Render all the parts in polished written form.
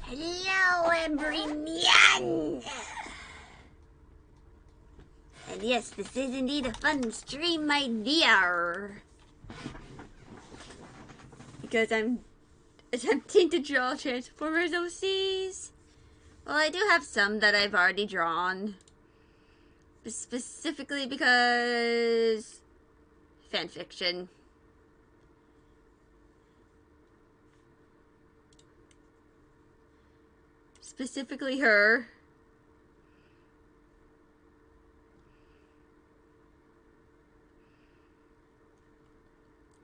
Hello, everyone! And yes, this is indeed a fun stream idea. Because I'm attempting to draw Transformers OCs. Well, I do have some that I've already drawn. Specifically because fanfiction. Specifically her.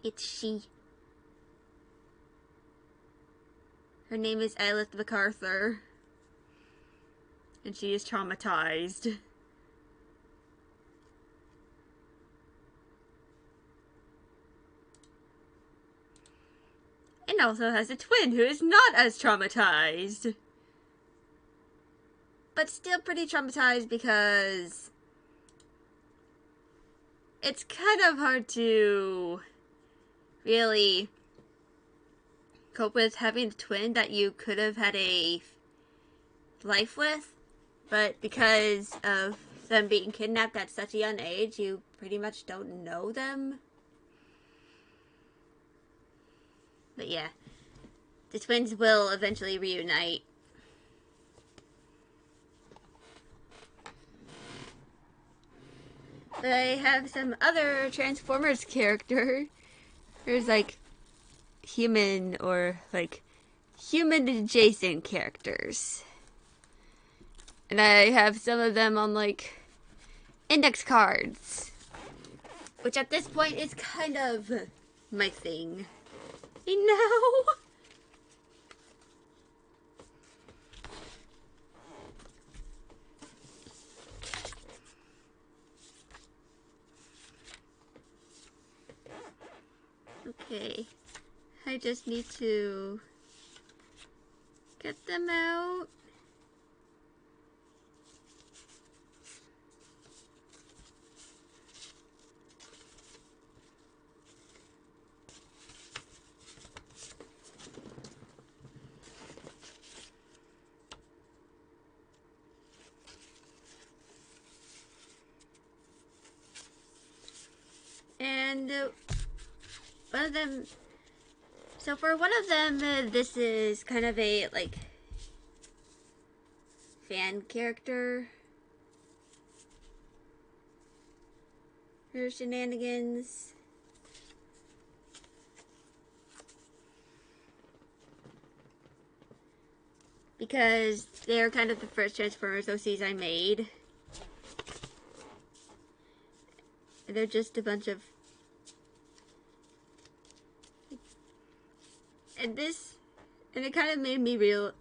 It's she. Her name is Elith MacArthur. And she is traumatized. And also has a twin who is not as traumatized. But still pretty traumatized because it's kind of hard to really cope with having a twin that you could have had a life with, but because of them being kidnapped at such a young age, you pretty much don't know them. But yeah, the twins will eventually reunite. But I have some other Transformers characters. There's like human or like human adjacent characters. And I have some of them on like index cards. Which at this point is kind of my thing. You know? Okay, I just need to get them out. And one of them, so for one of them, this is kind of a, like, fan character. Her shenanigans. Because they're kind of the first Transformers OCs I made. They're just a bunch of... And it kind of made me real...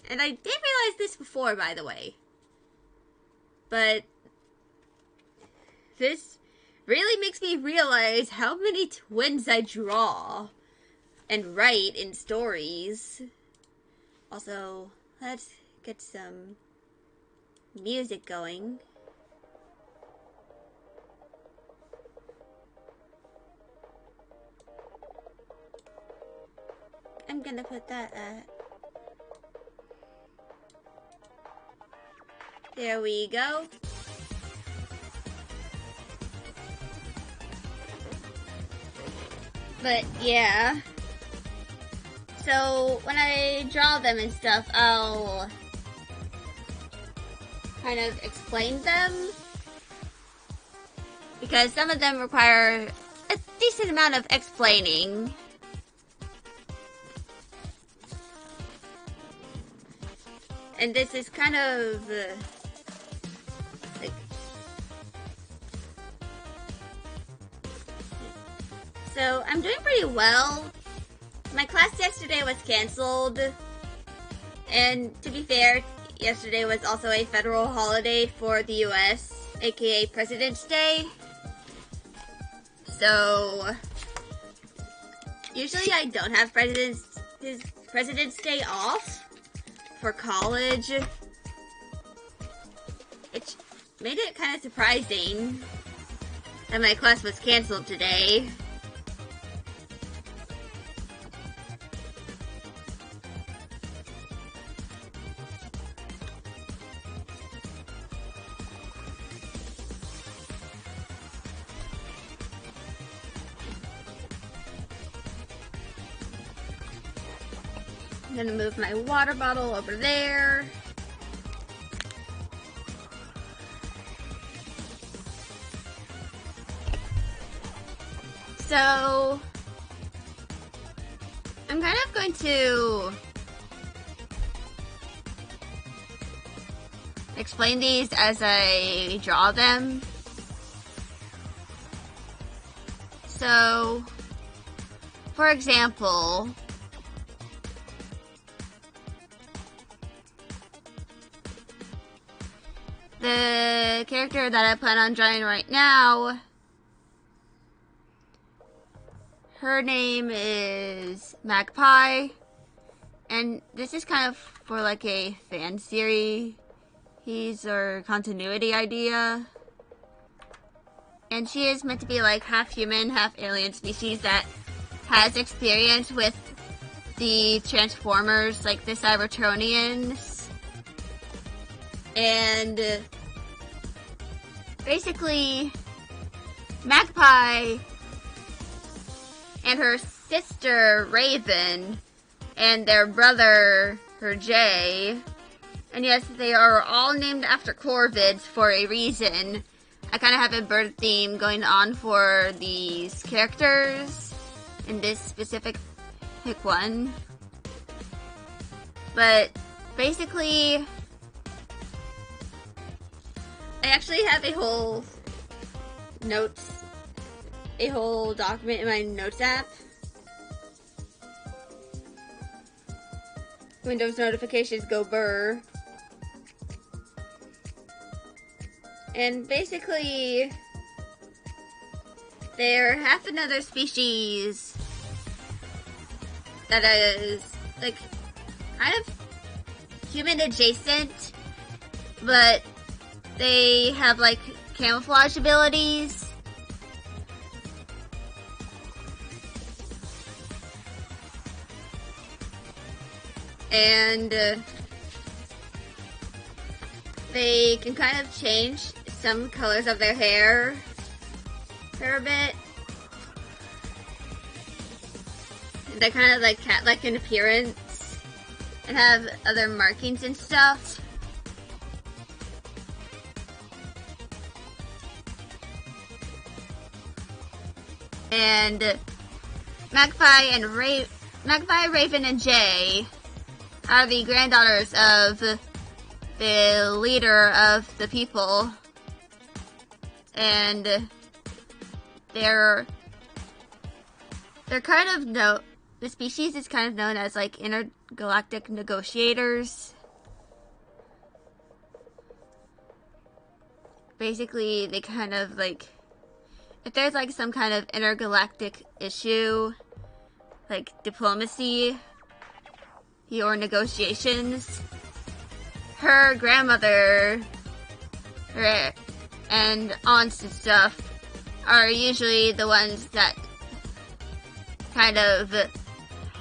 And I did realize this before, by the way. But this really makes me realize how many twins I draw and write in stories. Also, let's get some music going. I'm gonna put that there we go. But yeah. So when I draw them and stuff, I'll kind of explain them. Because some of them require a decent amount of explaining. And this is kind of like, so I'm doing pretty well. My class yesterday was canceled, and to be fair, yesterday was also a federal holiday for the US, aka President's Day. So usually I don't have President's Day off for college. It made it kind of surprising that my class was canceled today. I'm gonna move my water bottle over there. So, I'm kind of going to explain these as I draw them. So, for example, the character that I plan on drawing right now, her name is Magpie, and this is kind of for like a fan series or continuity idea. And she is meant to be like half human, half alien species that has experience with the Transformers, like the Cybertronians. And basically, Magpie and her sister Raven and their brother, her Jay, and yes, they are all named after corvids for a reason. I kind of have a bird theme going on for these characters in this specific one. But basically, I actually have a whole document in my notes app. Windows notifications go burr. And basically, they're half another species that is, like, kind of human adjacent, but they have, like, camouflage abilities. And they can kind of change some colors of their hair for a bit. They're kind of like cat-like in appearance and have other markings and stuff. And Magpie, Raven, and Jay are the granddaughters of the leader of the people. And they're kind of the species is kind of known as like intergalactic negotiators. Basically, they kind of like, if there's like some kind of intergalactic issue, like diplomacy or negotiations, her grandmother and aunts and stuff are usually the ones that kind of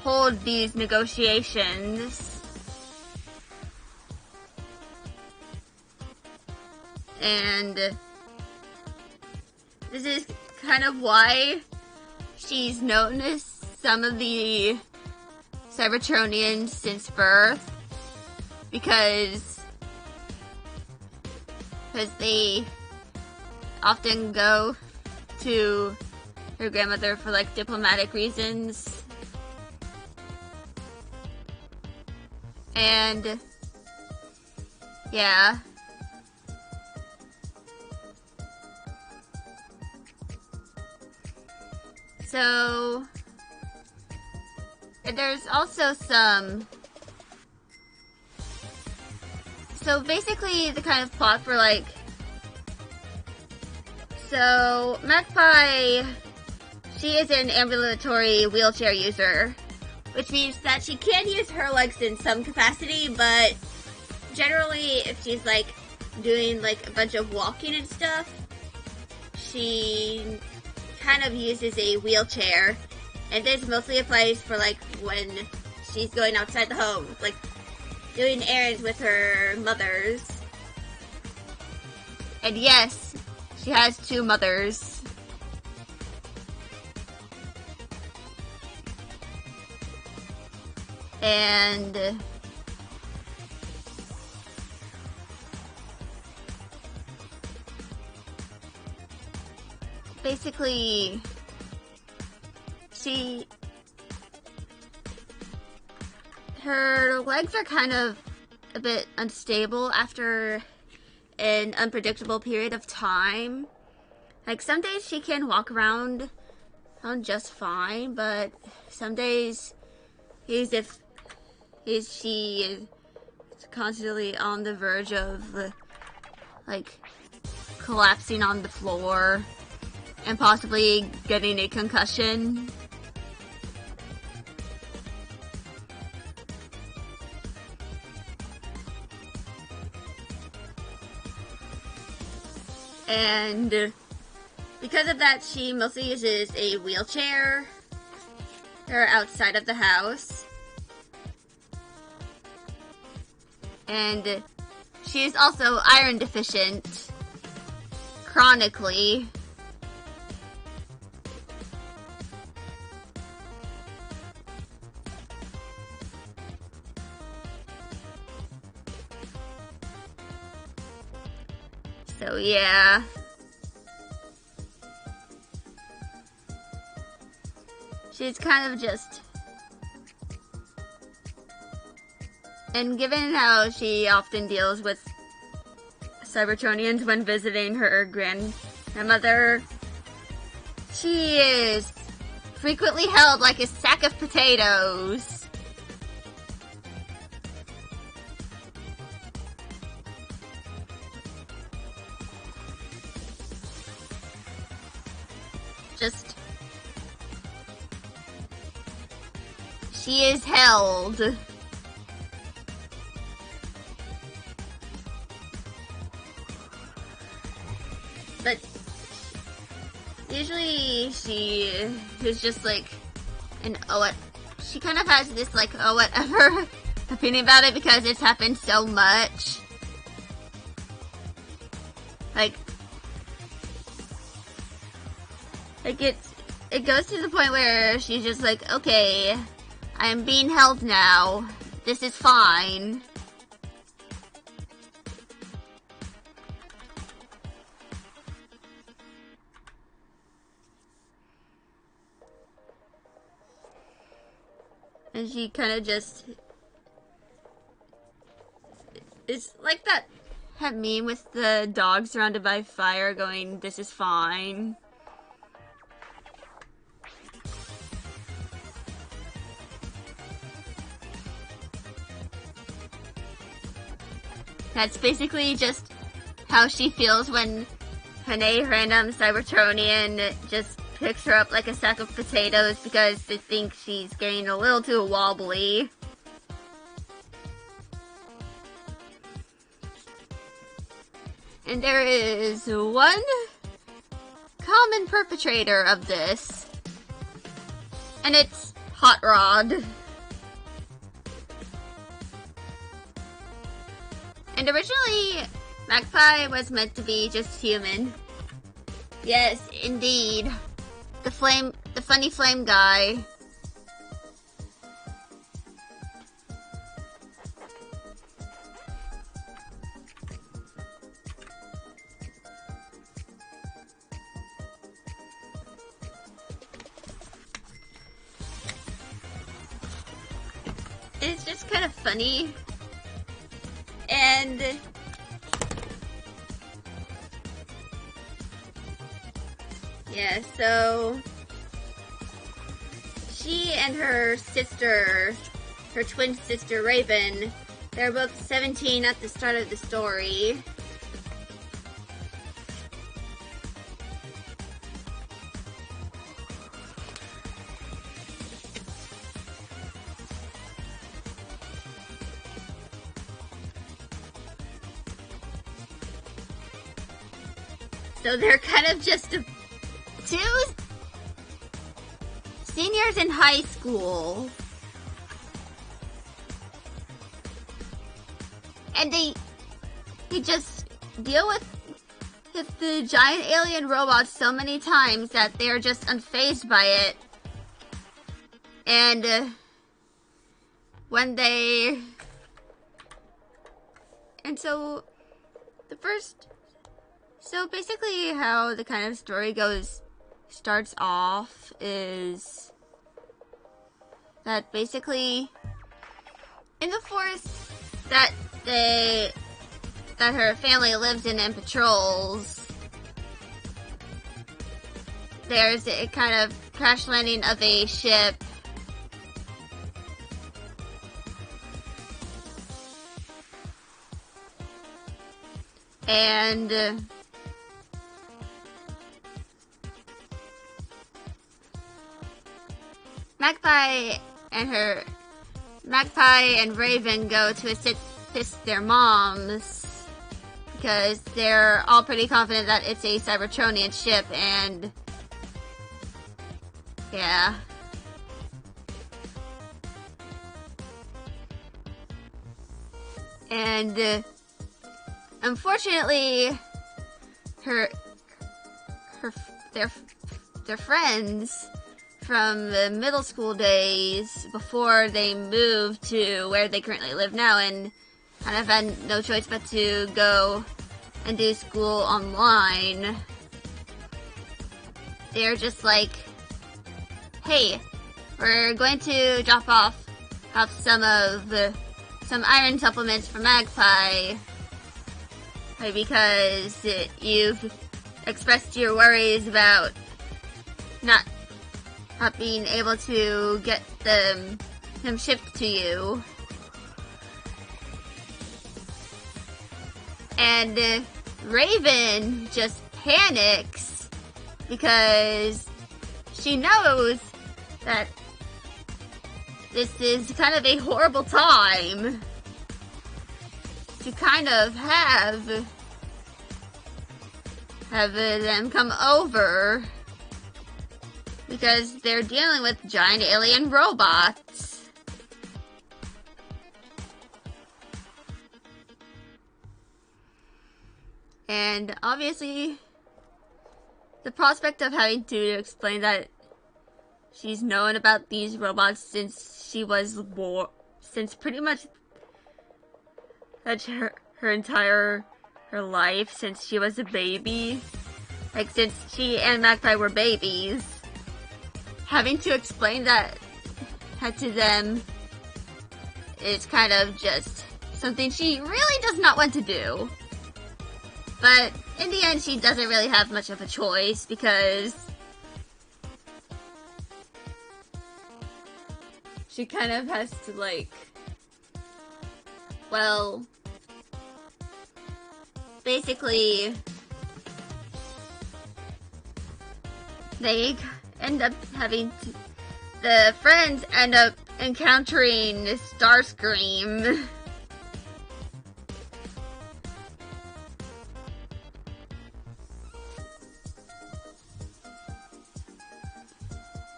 hold these negotiations. And this is kind of why she's known as some of the Cybertronians since birth, because they often go to her grandmother for like diplomatic reasons. And yeah. So there's also some. So basically, the kind of plot for like. So Magpie, she is an ambulatory wheelchair user, which means that she can use her legs in some capacity, but generally, if she's like doing like a bunch of walking and stuff, she kind of uses a wheelchair. And this mostly applies for like when she's going outside the home, like doing errands with her mothers. And yes, she has two mothers. And basically, her legs are kind of a bit unstable after an unpredictable period of time. Like, some days she can walk around just fine, but some days she is constantly on the verge of, like, collapsing on the floor and possibly getting a concussion. And because of that, she mostly uses a wheelchair or outside of the house. And she is also iron deficient chronically. So yeah. She's kind of just... And given how she often deals with Cybertronians when visiting her grandmother, she is frequently held like a sack of potatoes. She is held. But usually she is just like she kind of has this like whatever opinion about it because it's happened so much. Like it goes to the point where she's just like, okay, I'm being held now. This is fine. And she kind of just... It's like that meme with the dog surrounded by fire going, this is fine. That's basically just how she feels when a random Cybertronian just picks her up like a sack of potatoes because they think she's getting a little too wobbly. And there is one common perpetrator of this, and it's Hot Rod. And originally, Magpie was meant to be just human. Yes, indeed. The funny flame guy. It's just kind of funny. And yeah, so she and her sister, her twin sister Raven, they're both 17 at the start of the story. So they're kind of just two seniors in high school. And they just deal with the giant alien robots so many times that they're just unfazed by it. And when they... And so, So basically how the kind of story starts off is that basically in the forest that her family lives in and patrols, there's a kind of crash landing of a ship. And Magpie and Raven go to assist their moms because they're all pretty confident that it's a Cybertronian ship, and yeah. And unfortunately, their friends from the middle school days before they moved to where they currently live now and kind of had no choice but to go and do school online. They're just like, hey, we're going to drop off some iron supplements for Magpie because you've expressed your worries about not being able to get him shipped to you. And Raven just panics because she knows that this is kind of a horrible time to kind of have them come over because they're dealing with giant alien robots. And obviously, the prospect of having to explain that she's known about these robots since she was born, since pretty much her entire life, since she was a baby, like since she and Magpie were babies, having to explain that to them is kind of just something she really does not want to do. But in the end, she doesn't really have much of a choice because she kind of has to, like, well, basically, they end up the friends end up encountering Starscream.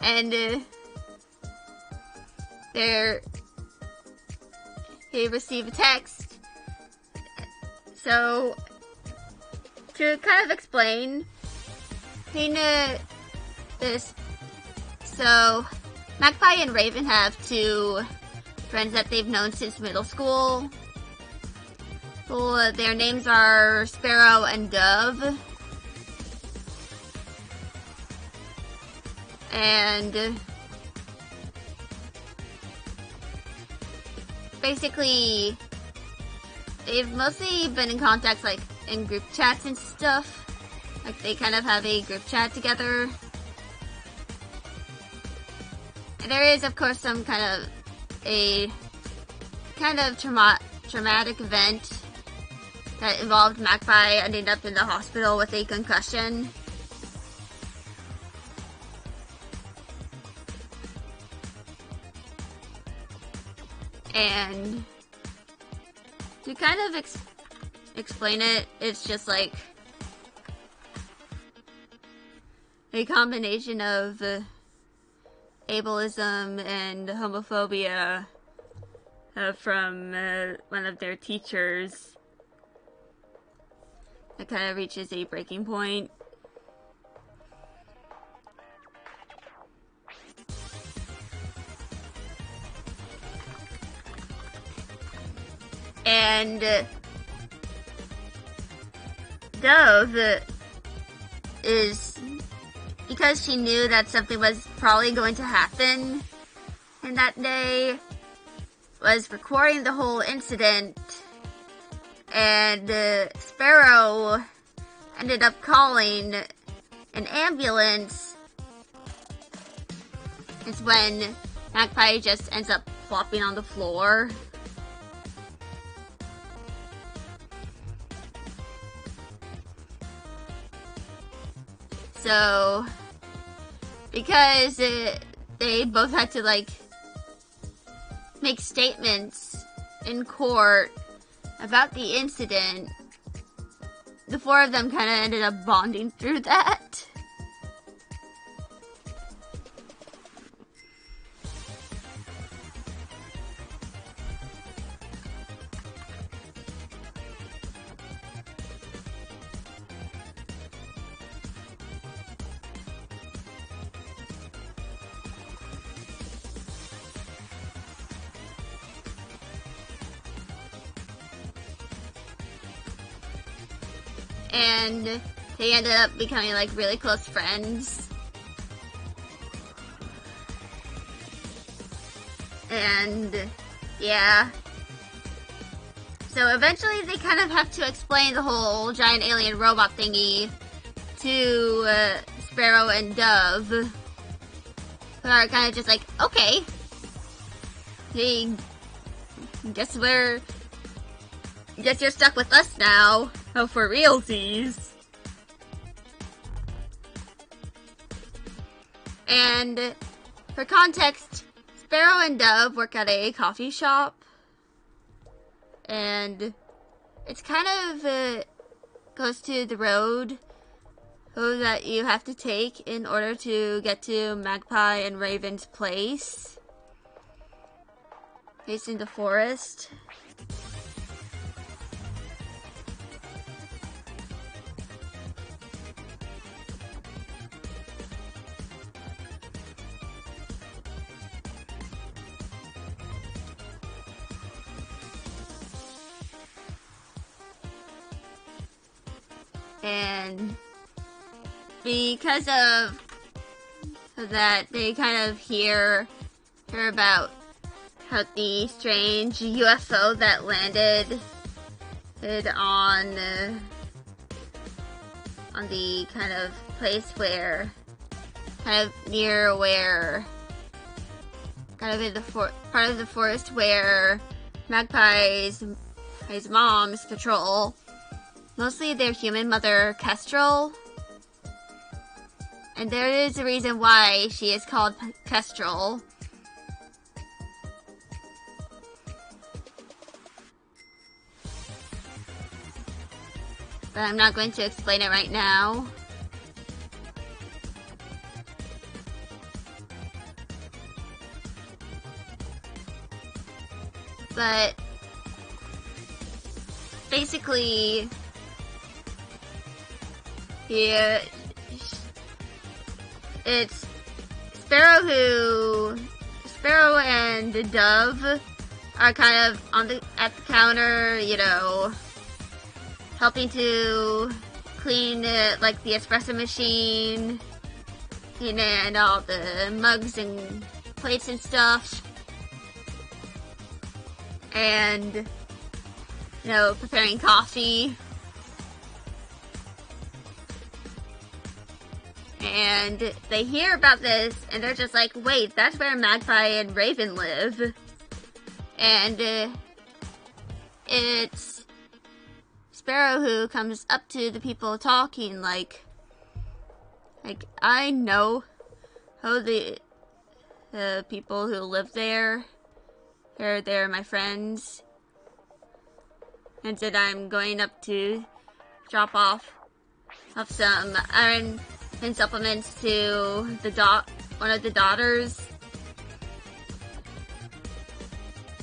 And they receive a text. So, to kind of explain this, so Magpie and Raven have two friends that they've known since middle school. Well, their names are Sparrow and Dove. And basically, they've mostly been in contact, like, in group chats and stuff. Like, they kind of have a group chat together. And there is, of course, some kind of traumatic event that involved Magpie ending up in the hospital with a concussion. And to kind of explain it, it's just like a combination of ableism and homophobia from one of their teachers that kind of reaches a breaking point. And Dove is, because she knew that something was probably going to happen in that day, was recording the whole incident, and Sparrow ended up calling an ambulance. It's when Magpie just ends up flopping on the floor. So, because they both had to, like, make statements in court about the incident, the four of them kind of ended up bonding through that. And they ended up becoming, like, really close friends. And, yeah. So eventually they kind of have to explain the whole giant alien robot thingy to Sparrow and Dove, who are kind of just like, okay. Hey, guess you're stuck with us now. Oh, for realsies. And for context, Sparrow and Dove work at a coffee shop. And it's kind of close to the road that you have to take in order to get to Magpie and Raven's place. Facing the forest. And because of that, they kind of hear about how the strange UFO that landed on the kind of place where, kind of near where, kind of in the part of the forest where Magpie's his mom's patrol. Mostly their human mother, Kestrel. And there is a reason why she is called Kestrel. But I'm not going to explain it right now. But basically, yeah, it's Sparrow and Dove are kind of at the counter, you know, helping to clean like the espresso machine, and all the mugs and plates and stuff, and, you know, preparing coffee. And they hear about this, and they're just like, wait, that's where Magpie and Raven live. And it's Sparrow who comes up to the people talking, like I know how the people who live there. They're my friends. And said I'm going up to drop off some iron and supplements to one of the daughters.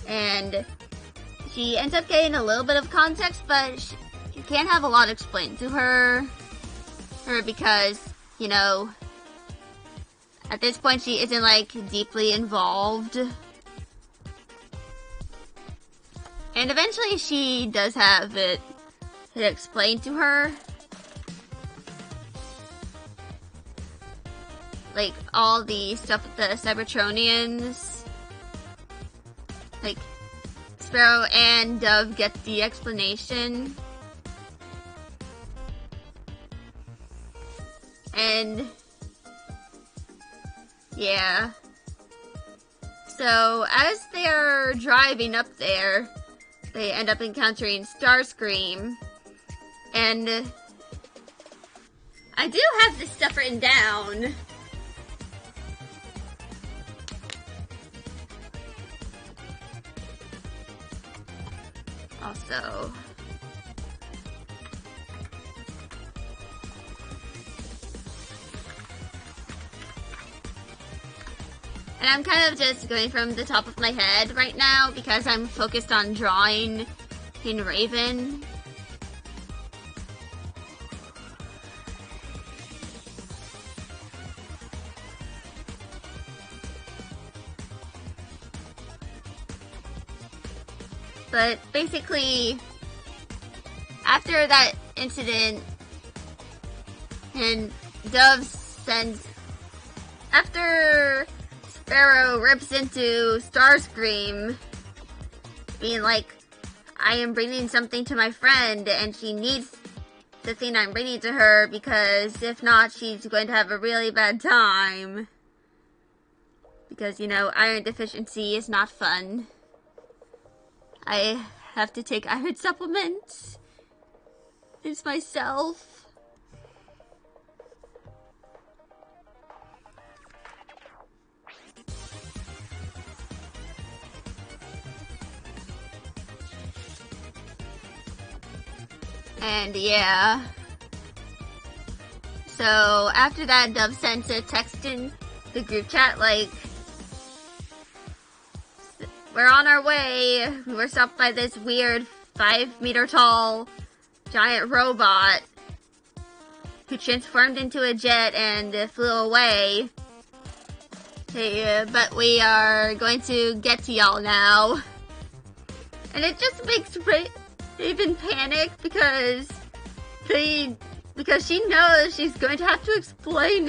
And she ends up getting a little bit of context, but she can't have a lot explained to her because, you know, at this point she isn't, like, deeply involved. And eventually she does have it explained to her. Like, all the stuff with the Cybertronians. Like, Sparrow and Dove get the explanation. And yeah. So, as they're driving up there, they end up encountering Starscream. And I do have this stuff written down. Also, and I'm kind of just going from the top of my head right now because I'm focused on drawing in Raven. But basically, after that incident, and Dove sends, after Sparrow rips into Starscream, being like, I am bringing something to my friend, and she needs the thing I'm bringing to her, because if not, she's going to have a really bad time. Because, you know, iron deficiency is not fun. I have to take iron supplements. It's myself. And yeah. So after that, Dove sent a text in the group chat like, we're on our way. We were stopped by this weird 5-meter tall giant robot who transformed into a jet and flew away. Hey, but we are going to get to y'all now. And it just makes Raven panic because she knows she's going to have to explain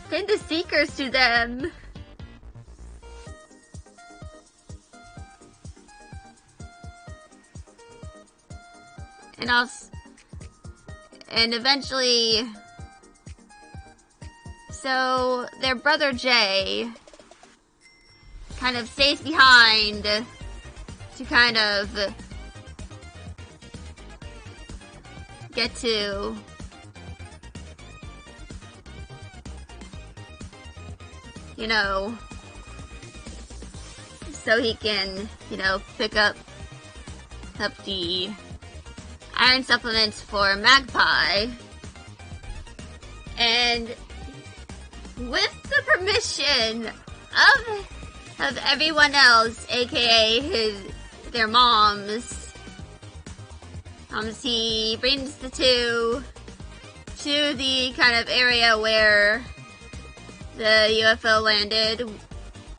the Seekers to them. And eventually, so their brother Jay kind of stays behind to kind of get to so he can, pick up the iron supplements for Magpie. And with the permission of everyone else, aka their moms, he brings the two to the kind of area where the UFO landed,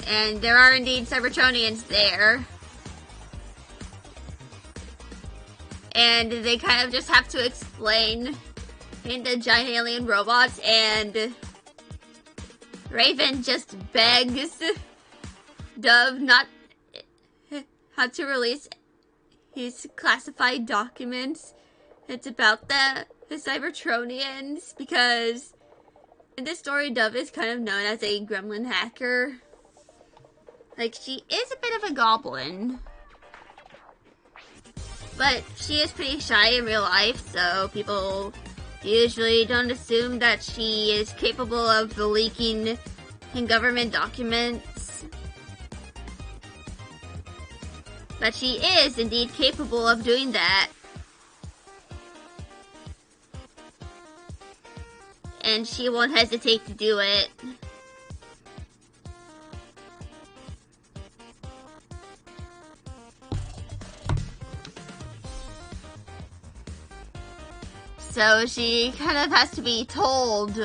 and there are indeed Cybertronians there. And they kind of just have to explain the giant alien robots, and Raven just begs Dove not to release his classified documents. It's about the Cybertronians, because in this story, Dove is kind of known as a gremlin hacker. Like, she is a bit of a goblin, but she is pretty shy in real life, so people usually don't assume that she is capable of leaking in government documents. But she is indeed capable of doing that. And she won't hesitate to do it. So she kind of has to be told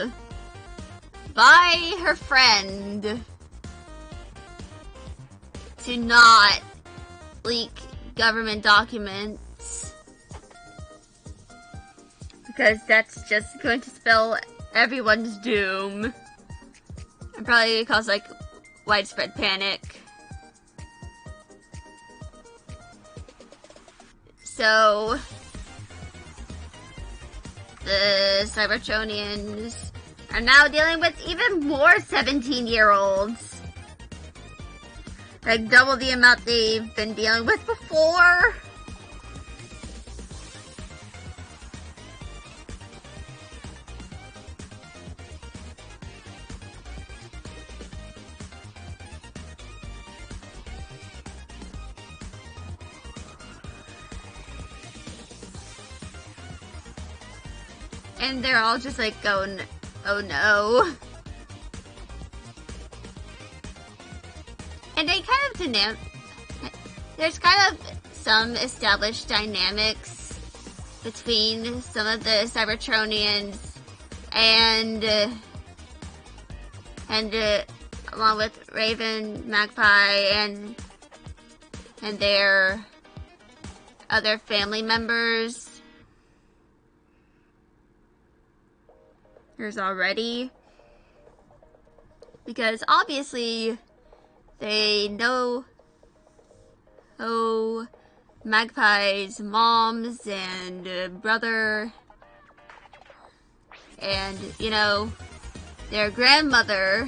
by her friend to not leak government documents. Because that's just going to spell everyone's doom. And probably cause, like, widespread panic. So, the Cybertronians are now dealing with even more 17-year-olds. Like, double the amount they've been dealing with before. And they're all just like going, oh no. And they kind of there's kind of some established dynamics between some of the Cybertronians and along with Raven, Magpie, and their other family members. There's already, because obviously they know Magpie's moms and brother and, you know, their grandmother.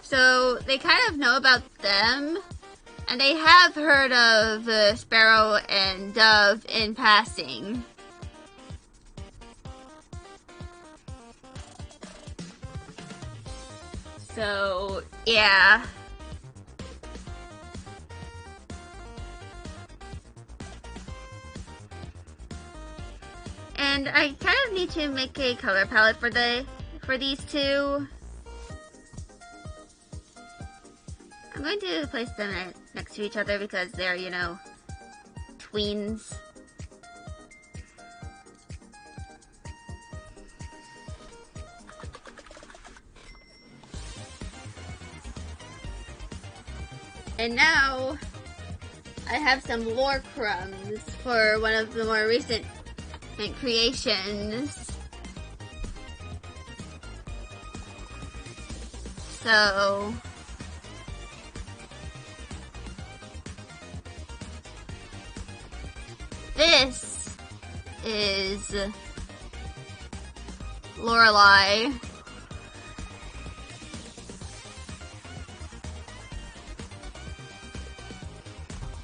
So they kind of know about them, and they have heard of Sparrow and Dove in passing. So, yeah. And I kind of need to make a color palette for these two. I'm going to place them next to each other because they're, you know, tweens. And now, I have some lore crumbs for one of the more recent creations. So, this is Lorelei.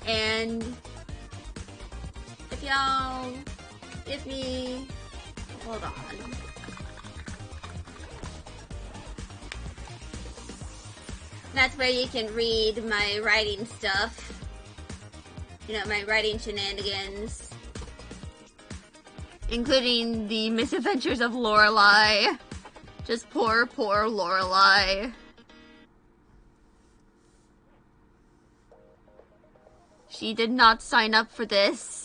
And if y'all give me, hold on. That's where you can read my writing stuff. You know, my writing shenanigans. Including the misadventures of Lorelei. Just poor Lorelei. She did not sign up for this.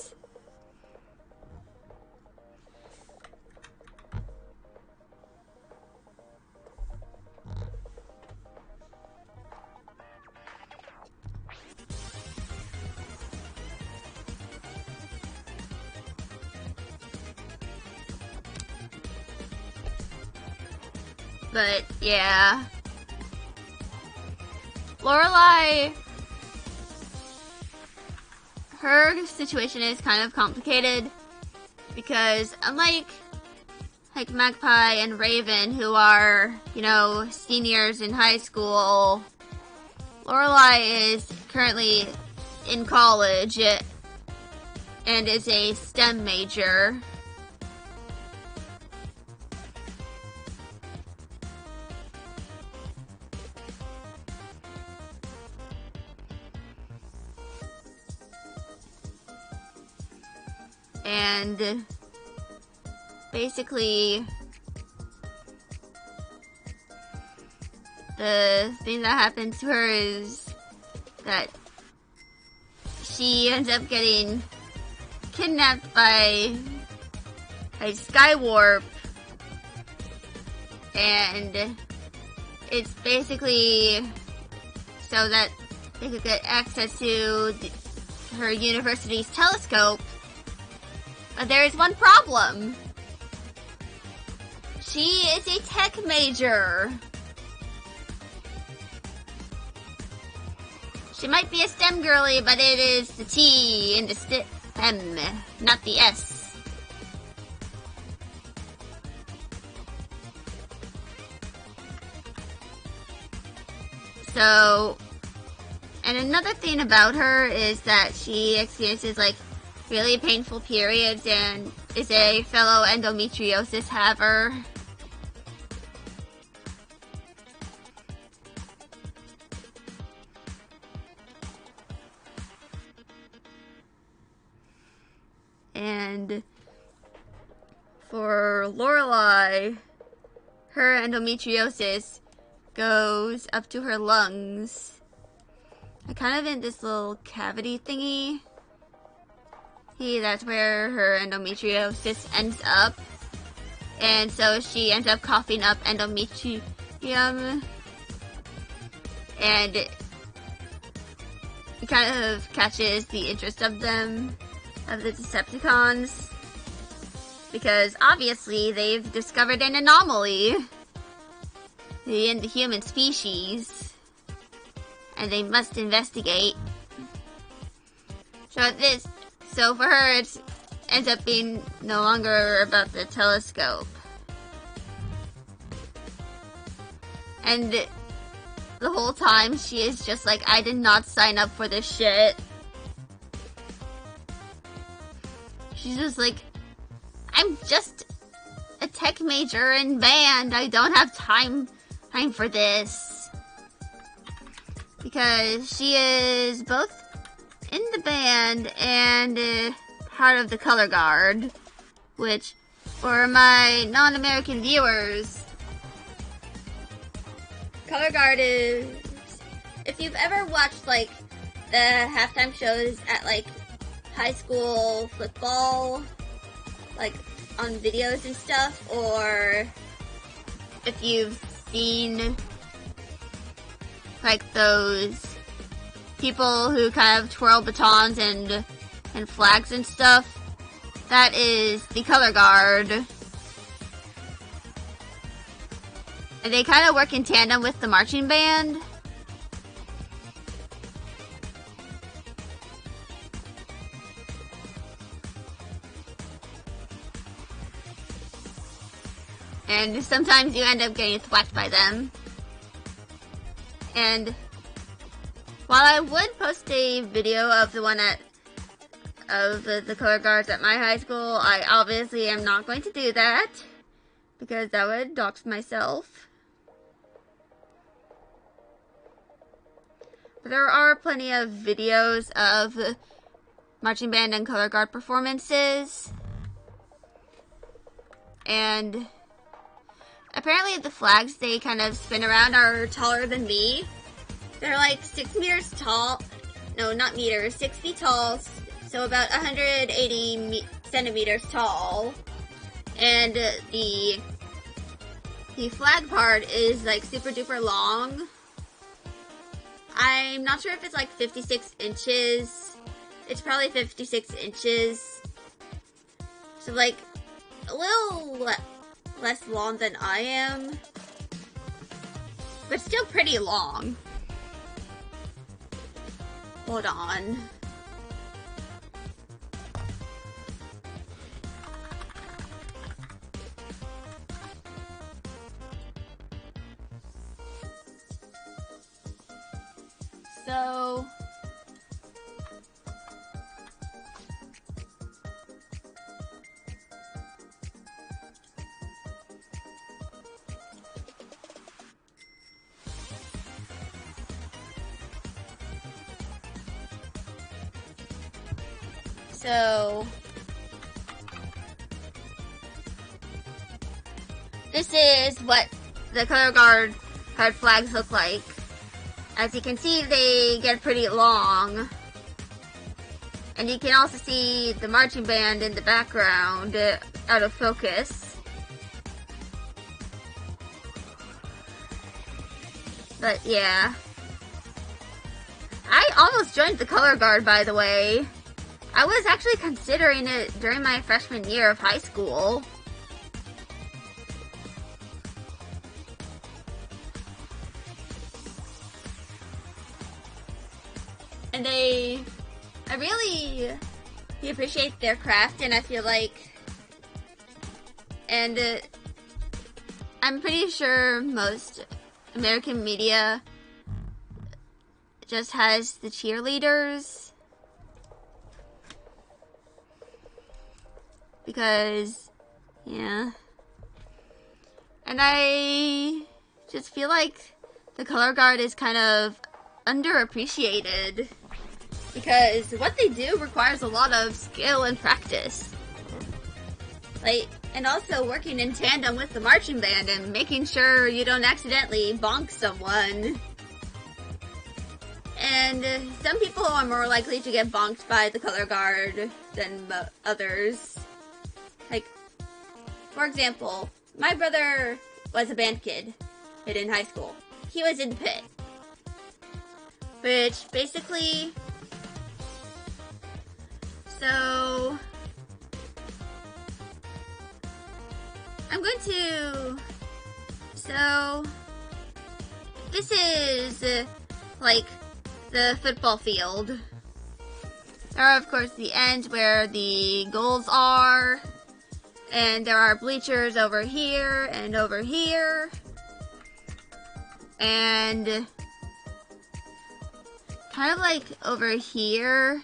But, yeah. Lorelei, her situation is kind of complicated because unlike like Magpie and Raven, who are, you know, seniors in high school, Lorelei is currently in college and is a STEM major. And basically, the thing that happens to her is that she ends up getting kidnapped by a Skywarp, and it's basically so that they could get access to her university's telescope. But there is one problem. She is a tech major. She might be a STEM girly, but it is the T in the STEM, not the S. So, and another thing about her is that she experiences like really painful periods and is a fellow endometriosis haver. And for Lorelai, her endometriosis goes up to her lungs. Kind of in this little cavity thingy. That's where her endometriosis ends up. And so she ends up coughing up endometrium. And it kind of catches the interest of them, of the Decepticons, because obviously they've discovered an anomaly in the human species, and they must investigate. So for her, it ends up being no longer about the telescope. And the whole time, she is just like, I did not sign up for this shit. She's just like, I'm just a tech major in band. I don't have time for this. Because she is both in the band and part of the color guard. Which, for my non-American viewers, color guard is, if you've ever watched like the halftime shows at like high school football, like on videos and stuff, or if you've seen like those people who kind of twirl batons and flags and stuff, that is the color guard. And they kind of work in tandem with the marching band. And sometimes you end up getting thwacked by them. And while I would post a video of the one of the color guards at my high school, I obviously am not going to do that, because that would dox myself. But there are plenty of videos of marching band and color guard performances. And apparently the flags they kind of spin around are taller than me. They're like 6 meters tall. No, not meters. 6 feet tall. So about 180 centimeters tall. And the flag part is like super duper long. I'm not sure if it's like 56 inches. It's probably 56 inches. So like a little less long than I am. But still pretty long. Hold on. So this is what the color guard flags look like. As you can see, they get pretty long. And you can also see the marching band in the background, out of focus. But yeah. I almost joined the color guard, by the way. I was actually considering it during my freshman year of high school. And I really appreciate their craft, and I feel like, and I'm pretty sure most American media just has the cheerleaders, because, yeah, and I just feel like the color guard is kind of underappreciated, because what they do requires a lot of skill and practice. Like, and also working in tandem with the marching band and making sure you don't accidentally bonk someone. And some people are more likely to get bonked by the color guard than others. Like, for example, my brother was a band kid in high school. He was in the pit, which basically, so I'm going to, so this is like the football field. There are, of course, the end where the goals are, and there are bleachers over here and over here, and kind of like over here,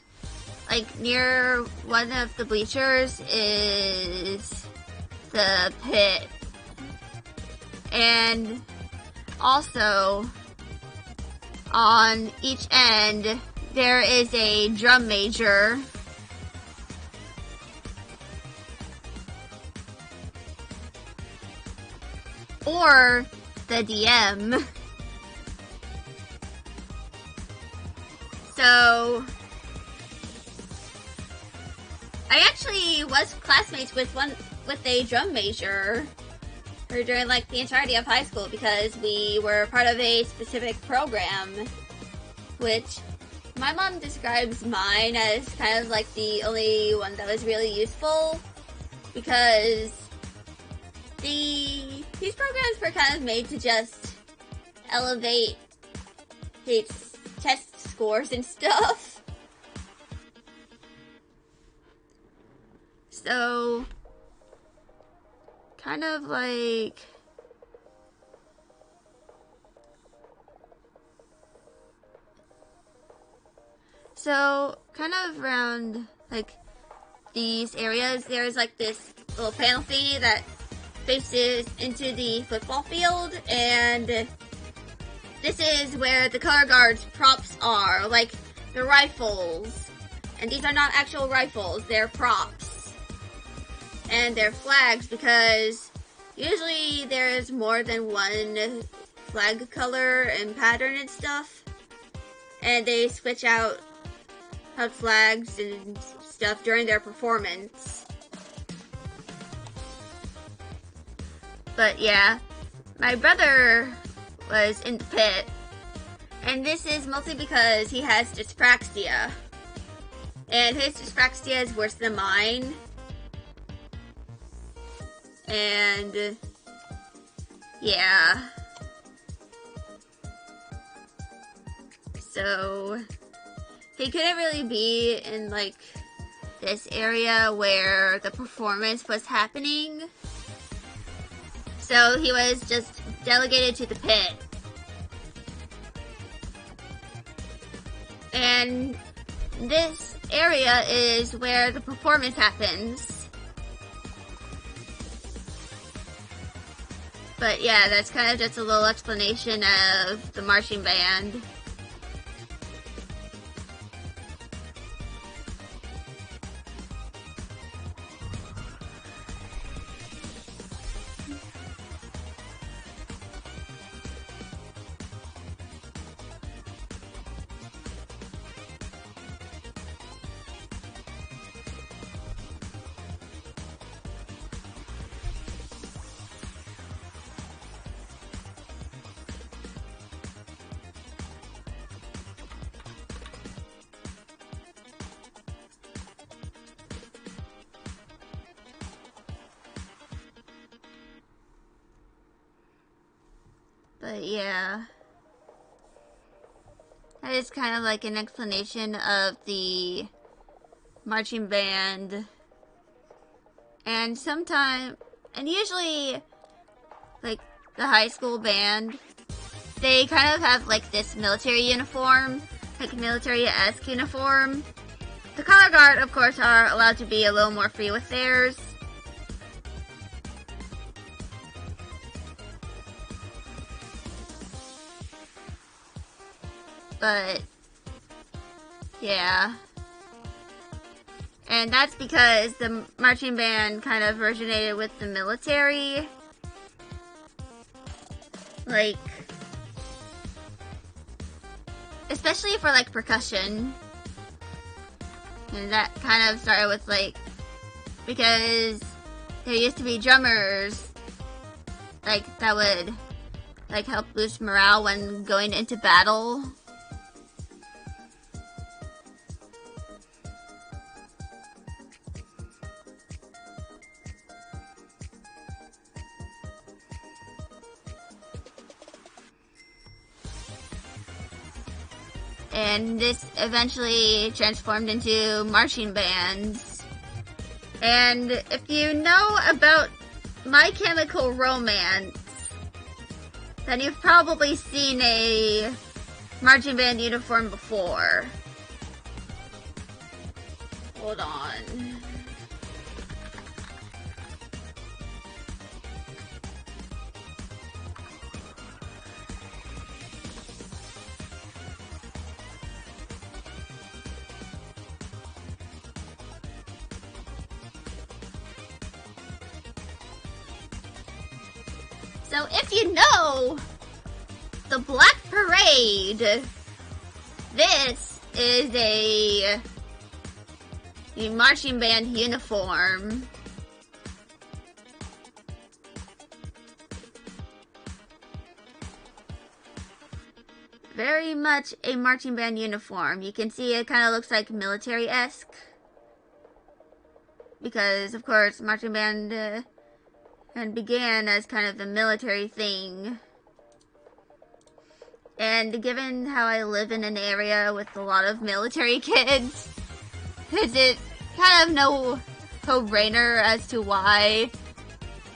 like near one of the bleachers, is the pit. And also on each end there is a drum major. Or the DM. So I actually was classmates with a drum major for during like the entirety of high school, because we were part of a specific program, which my mom describes mine as kind of like the only one that was really useful, because these programs were kind of made to just elevate its test scores and stuff. So, kind of like, so kind of around like these areas, there's like this little panel thingy that faces into the football field, and this is where the color guard's props are, like the rifles. And these are not actual rifles, they're props. And they're flags, because usually there's more than one flag color and pattern and stuff. And they switch out flags and stuff during their performance. But yeah, my brother was in the pit, and this is mostly because he has dyspraxia, and his dyspraxia is worse than mine, and yeah, so he couldn't really be in like this area where the performance was happening. So he was just delegated to the pit. And this area is where the performance happens. But yeah, that's kind of just a little explanation of the marching band. But yeah. That is kind of like an explanation of the marching band. And usually, like, the high school band, they kind of have, like, this military uniform, like, military-esque uniform. The color guard, of course, are allowed to be a little more free with theirs. But, yeah. And that's because the marching band kind of originated with the military. Like, especially for, like, percussion. And that kind of started with, like, because there used to be drummers, like, that would, like, help boost morale when going into battle. And this eventually transformed into marching bands. And if you know about My Chemical Romance, then you've probably seen a marching band uniform before. Hold on. So if you know the Black Parade, this is a marching band uniform. Very much a marching band uniform. You can see it kind of looks like military-esque. Because, of course, marching band and began as kind of the military thing. And given how I live in an area with a lot of military kids, is it kind of no-brainer as to why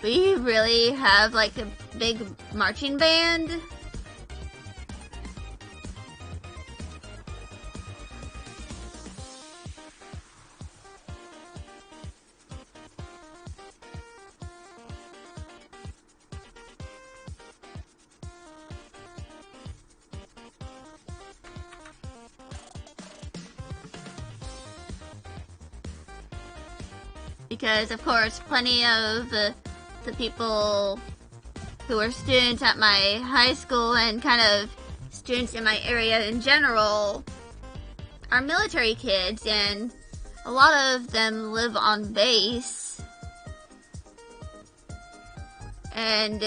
we really have, like, a big marching band? Because, of course, plenty of the people who are students at my high school and kind of students in my area in general are military kids, and a lot of them live on base. And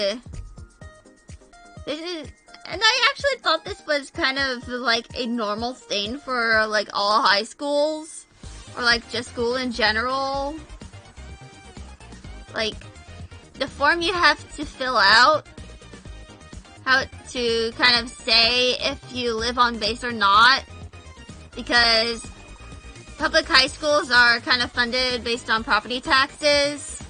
I actually thought this was kind of like a normal thing for like all high schools, or like just school in general. Like, the form you have to fill out, how to kind of say if you live on base or not, because public high schools are kind of funded based on property taxes,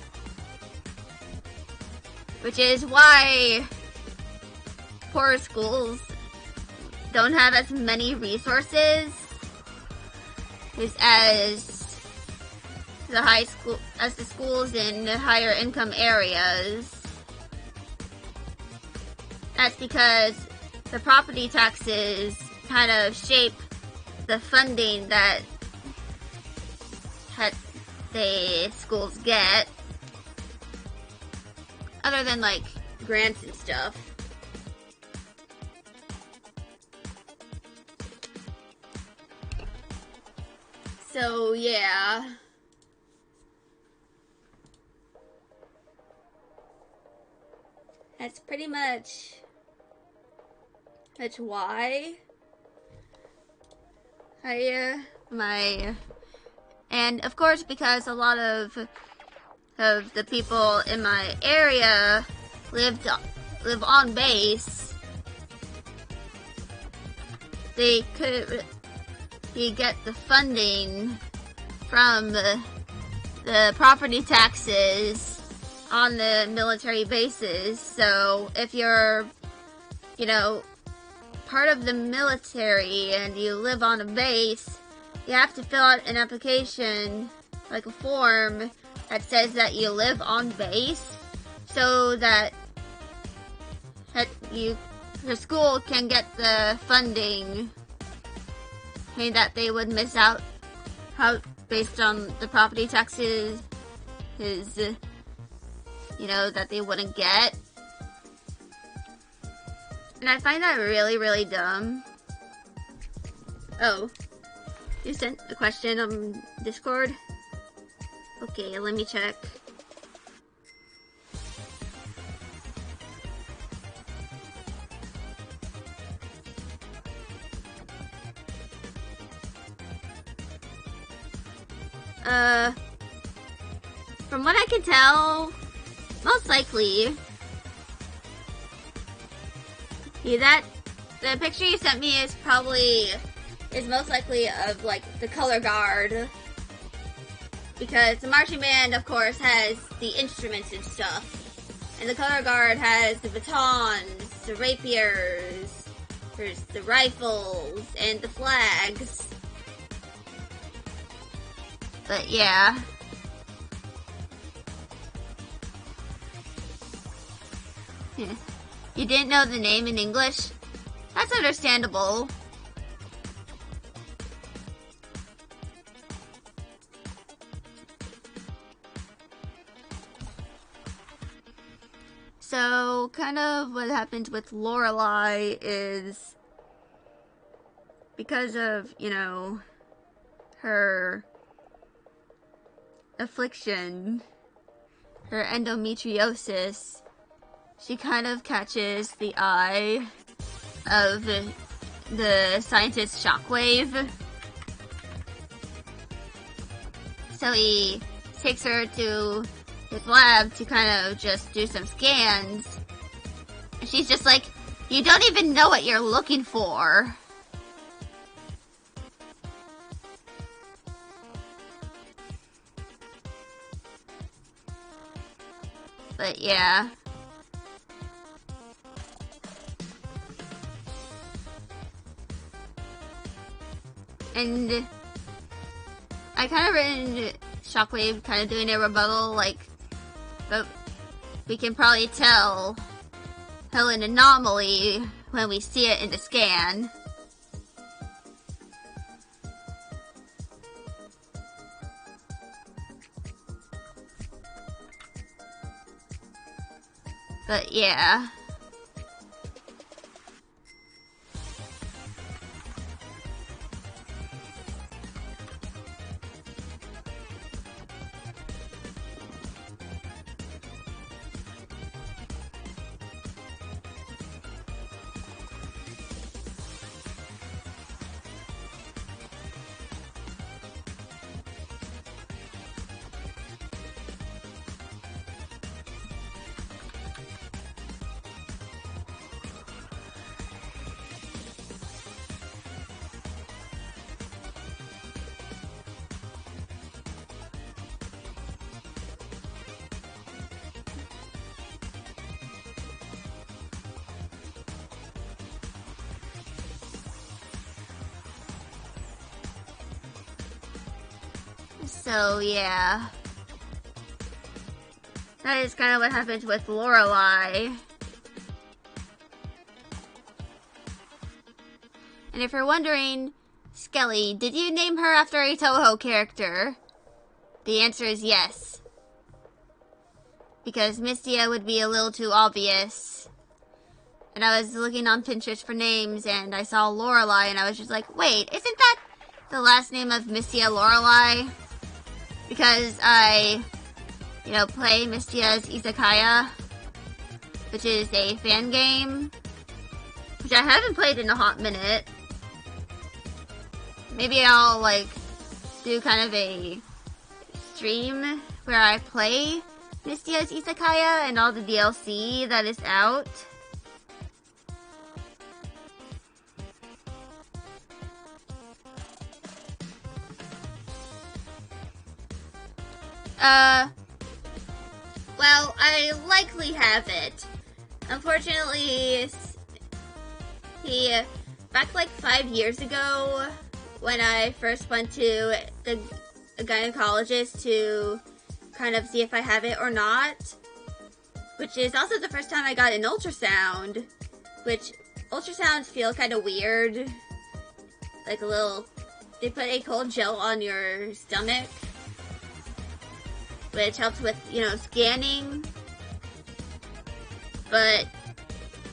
which is why poorer schools don't have as many resources as the schools in higher income areas. That's because the property taxes kind of shape the funding that the schools get, other than like grants and stuff. So yeah. That's pretty much why and of course, because a lot of the people in my area live on base, he get the funding from the property taxes on the military bases. So if you're, you know, part of the military and you live on a base, you have to fill out an application, like a form, that says that you live on base, so that your school can get the funding, and that they would miss out based on the property taxes, that they wouldn't get. And I find that really, really dumb. Oh, you sent a question on Discord? Okay, let me check. From what I can tell, most likely, the picture you sent me is most likely of, like, the color guard. Because the marching band, of course, has the instruments and stuff. And the color guard has the batons, the rapiers, there's the rifles, and the flags. But yeah. You didn't know the name in English? That's understandable. So, kind of what happens with Lorelai is, because of, her affliction, her endometriosis, she kind of catches the eye of the scientist Shockwave. So he takes her to his lab to kind of just do some scans. And she's just like, you don't even know what you're looking for. But yeah. And I kind of written Shockwave kind of doing a rebuttal, but we can probably tell an anomaly when we see it in the scan. But yeah. So, yeah. That is kind of what happens with Lorelai. And if you're wondering, Skelly, did you name her after a Toho character? The answer is yes. Because Mystia would be a little too obvious. And I was looking on Pinterest for names, and I saw Lorelai, and I was just like, wait, isn't that the last name of Mystia Lorelai? Because I, play Mystia's Izakaya, which is a fan game, which I haven't played in a hot minute. Maybe I'll, do kind of a stream where I play Mystia's Izakaya and all the DLC that is out. Well, I likely have it. Unfortunately, back like 5 years ago, when I first went to the gynecologist to kind of see if I have it or not, which is also the first time I got an ultrasound, which ultrasounds feel kind of weird. Like they put a cold gel on your stomach, which helps with, scanning. But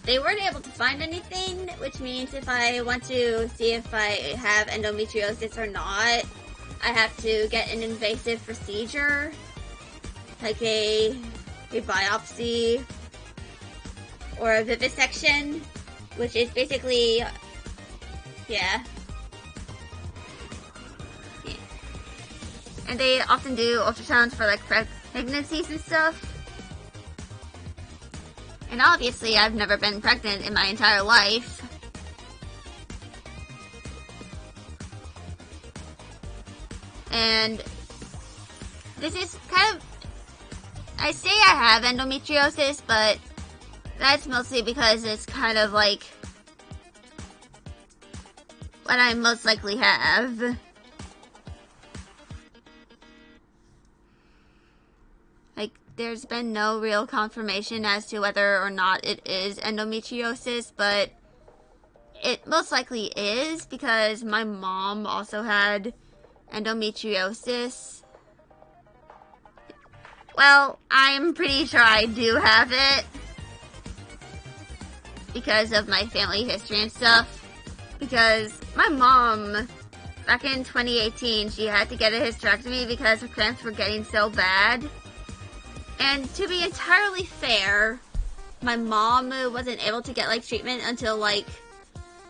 they weren't able to find anything, which means if I want to see if I have endometriosis or not, I have to get an invasive procedure, like a biopsy or a vivisection, which is basically, yeah. And they often do ultrasounds for like pregnancies and stuff. And obviously I've never been pregnant in my entire life. And this is kind of, I say I have endometriosis, but that's mostly because it's kind of like what I most likely have. Like, there's been no real confirmation as to whether or not it is endometriosis, but it most likely is because my mom also had endometriosis. Well, I'm pretty sure I do have it because of my family history and stuff. Because my mom, back in 2018, she had to get a hysterectomy because her cramps were getting so bad. And to be entirely fair, my mom wasn't able to get, like, treatment until, like,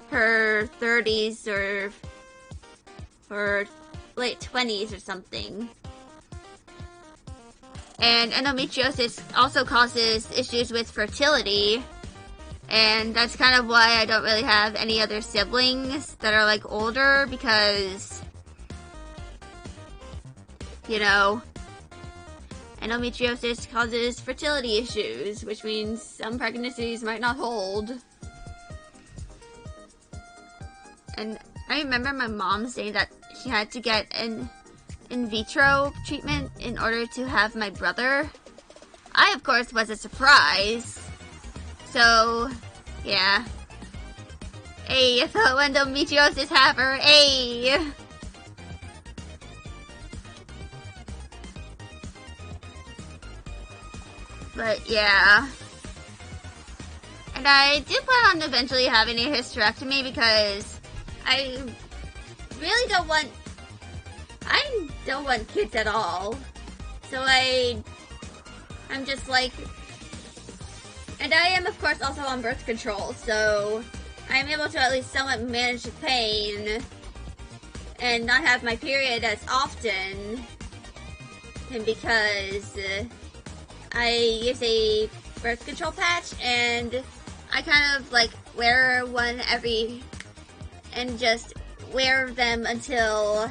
her 30s or late 20s or something. And endometriosis also causes issues with fertility. And that's kind of why I don't really have any other siblings that are, like, older, because, endometriosis causes fertility issues, which means some pregnancies might not hold. And I remember my mom saying that she had to get an in vitro treatment in order to have my brother. I, of course, was a surprise. So, yeah. Hey, fellow endometriosis haver, hey! But, yeah. And I do plan on eventually having a hysterectomy because I really don't want kids at all. So I'm just like, and I am of course also on birth control, so I'm able to at least somewhat manage the pain and not have my period as often. And because I use a birth control patch and I kind of like wear one and just wear them until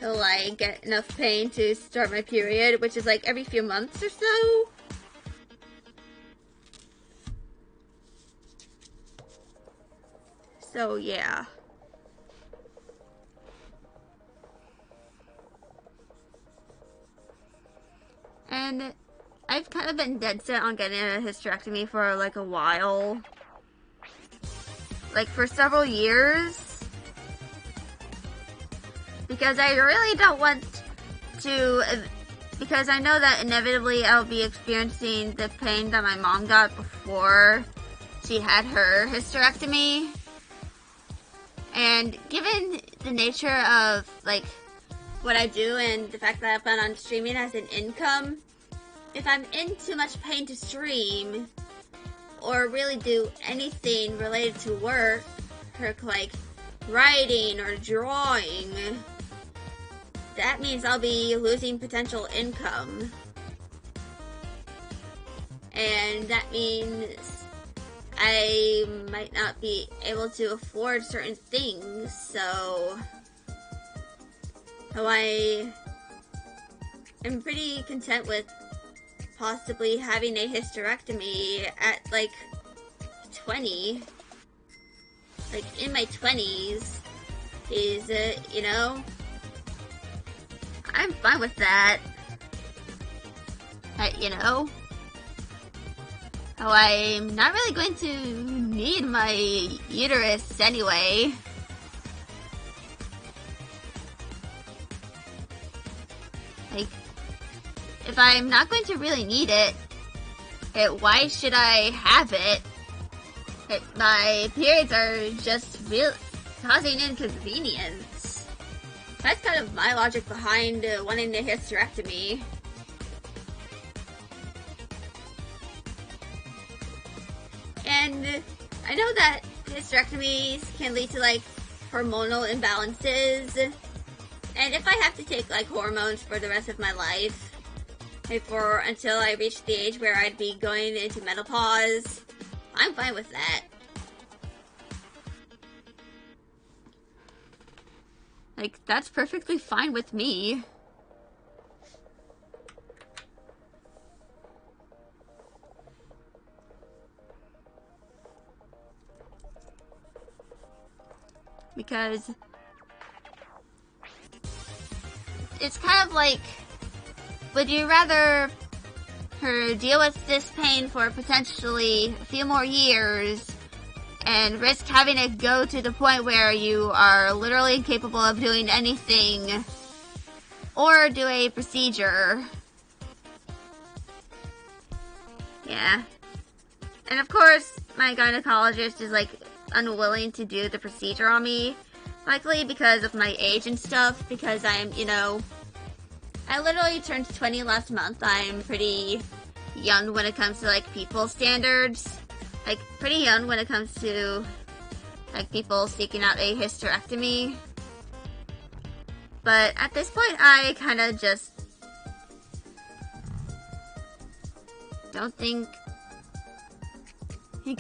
I get enough pain to start my period, which is like every few months or so. So, yeah. And I've kind of been dead set on getting a hysterectomy for like a while. Like for several years. Because I really don't want to, because I know that inevitably I'll be experiencing the pain that my mom got before she had her hysterectomy. And given the nature of, like, what I do and the fact that I plan on streaming as an income, if I'm in too much pain to stream, or really do anything related to work, like writing or drawing, that means I'll be losing potential income. And that means I might not be able to afford certain things, so I I'm pretty content with possibly having a hysterectomy at like 20. Like in my 20s is, you know, I'm fine with that. You know, how I'm not really going to need my uterus anyway. Like, if I'm not going to really need it, why should I have it? My periods are just causing inconvenience. That's kind of my logic behind wanting a hysterectomy. And I know that hysterectomies can lead to like hormonal imbalances. And if I have to take like hormones for the rest of my life, until I reach the age where I'd be going into menopause, I'm fine with that. Like, that's perfectly fine with me. Because it's kind of like, would you rather her deal with this pain for potentially a few more years and risk having it go to the point where you are literally incapable of doing anything, or do a procedure? Yeah. And of course, my gynecologist is like unwilling to do the procedure on me, likely because of my age and stuff, because I'm, you know, I literally turned 20 last month. I'm pretty young when it comes to like people standards. Like, pretty young when it comes to like people seeking out a hysterectomy. But at this point, I kind of just don't think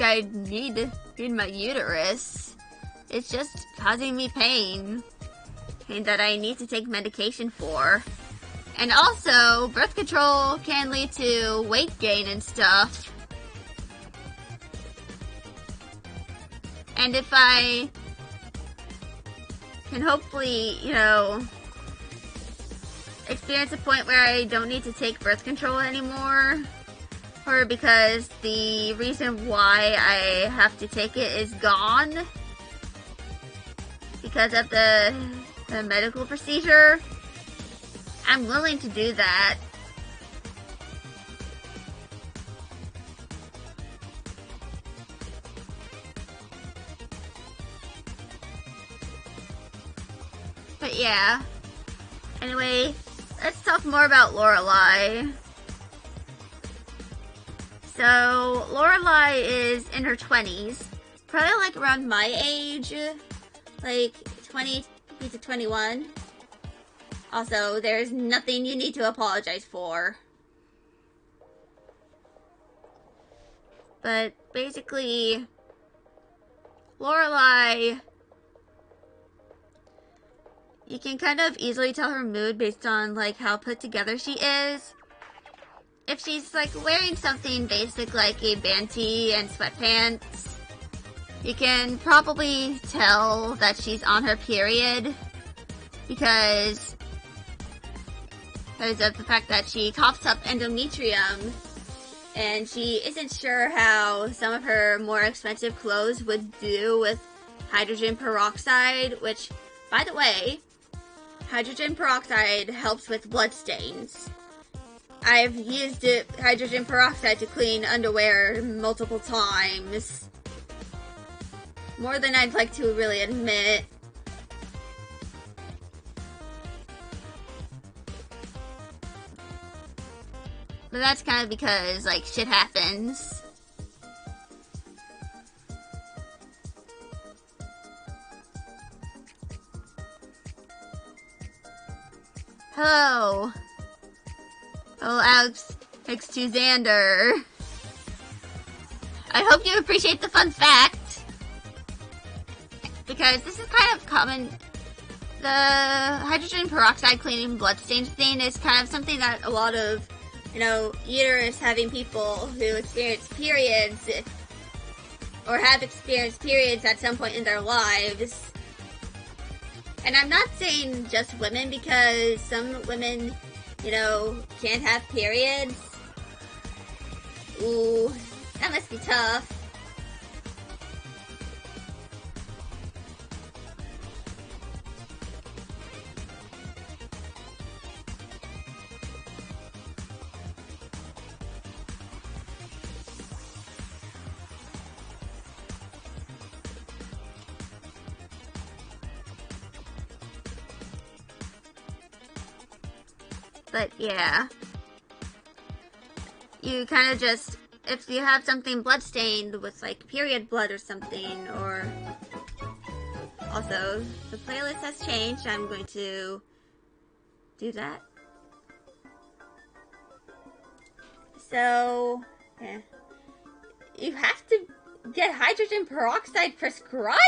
I need my uterus. It's just causing me pain that I need to take medication for. And also, birth control can lead to weight gain and stuff. And if I can hopefully, you know, experience a point where I don't need to take birth control anymore, or because the reason why I have to take it is gone because of the medical procedure, I'm willing to do that. But yeah. Anyway, let's talk more about Lorelai. So, Lorelai is in her 20s. Probably like around my age. Like 20 to 21. Also, there's nothing you need to apologize for. But basically, Lorelai, you can kind of easily tell her mood based on like how put together she is. If she's like wearing something basic like a band tee and sweatpants, you can probably tell that she's on her period because of the fact that she coughs up endometrium and she isn't sure how some of her more expensive clothes would do with hydrogen peroxide, which, by the way, hydrogen peroxide helps with blood stains. I've used hydrogen peroxide to clean underwear multiple times. More than I'd like to really admit. But that's kind of because, like, shit happens. Hello. Oh, Alex to Xander. I hope you appreciate the fun fact. Because this is kind of common. the hydrogen peroxide cleaning bloodstains thing is kind of something that a lot of, uterus having people who experience periods or have experienced periods at some point in their lives. And I'm not saying just women, because some women, can't have periods. Ooh, that must be tough. But yeah, you kind of just, if you have something bloodstained with like period blood or something, or also the playlist has changed, I'm going to do that. So, yeah, you have to get hydrogen peroxide prescribed?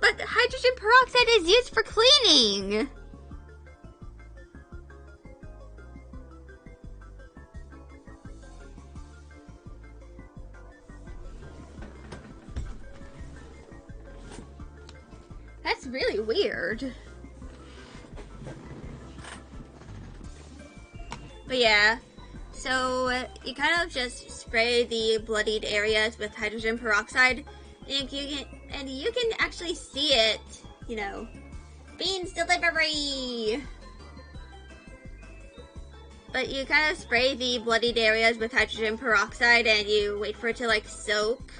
But hydrogen peroxide is used for cleaning. That's really weird. But yeah, so you kind of just spray the bloodied areas with hydrogen peroxide, and you can actually see it, Beans delivery! But you kind of spray the bloodied areas with hydrogen peroxide and you wait for it to like soak.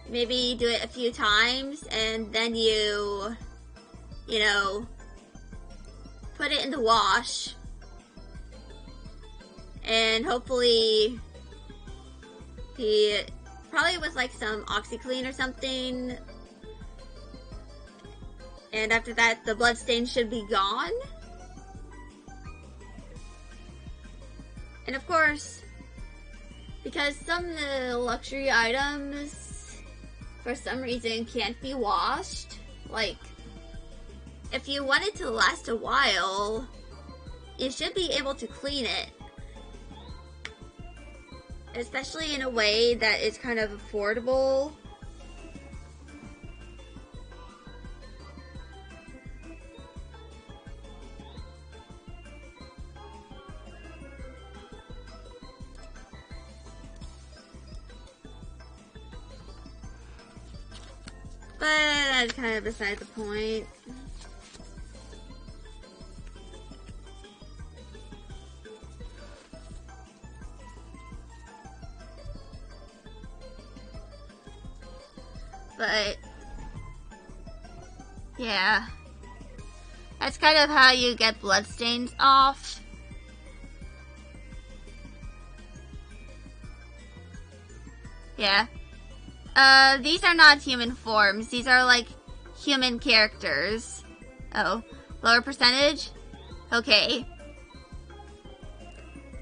Maybe do it a few times and then you put it in the wash. And hopefully probably with like some OxyClean or something. And after that, the bloodstain should be gone. And of course, because some luxury items, for some reason, can't be washed. Like, if you want it to last a while, you should be able to clean it. Especially in a way that is kind of affordable. But that's kind of beside the point. But yeah, that's kind of how you get bloodstains off. Yeah. These are not human forms. These are like human characters. Oh, lower percentage? Okay.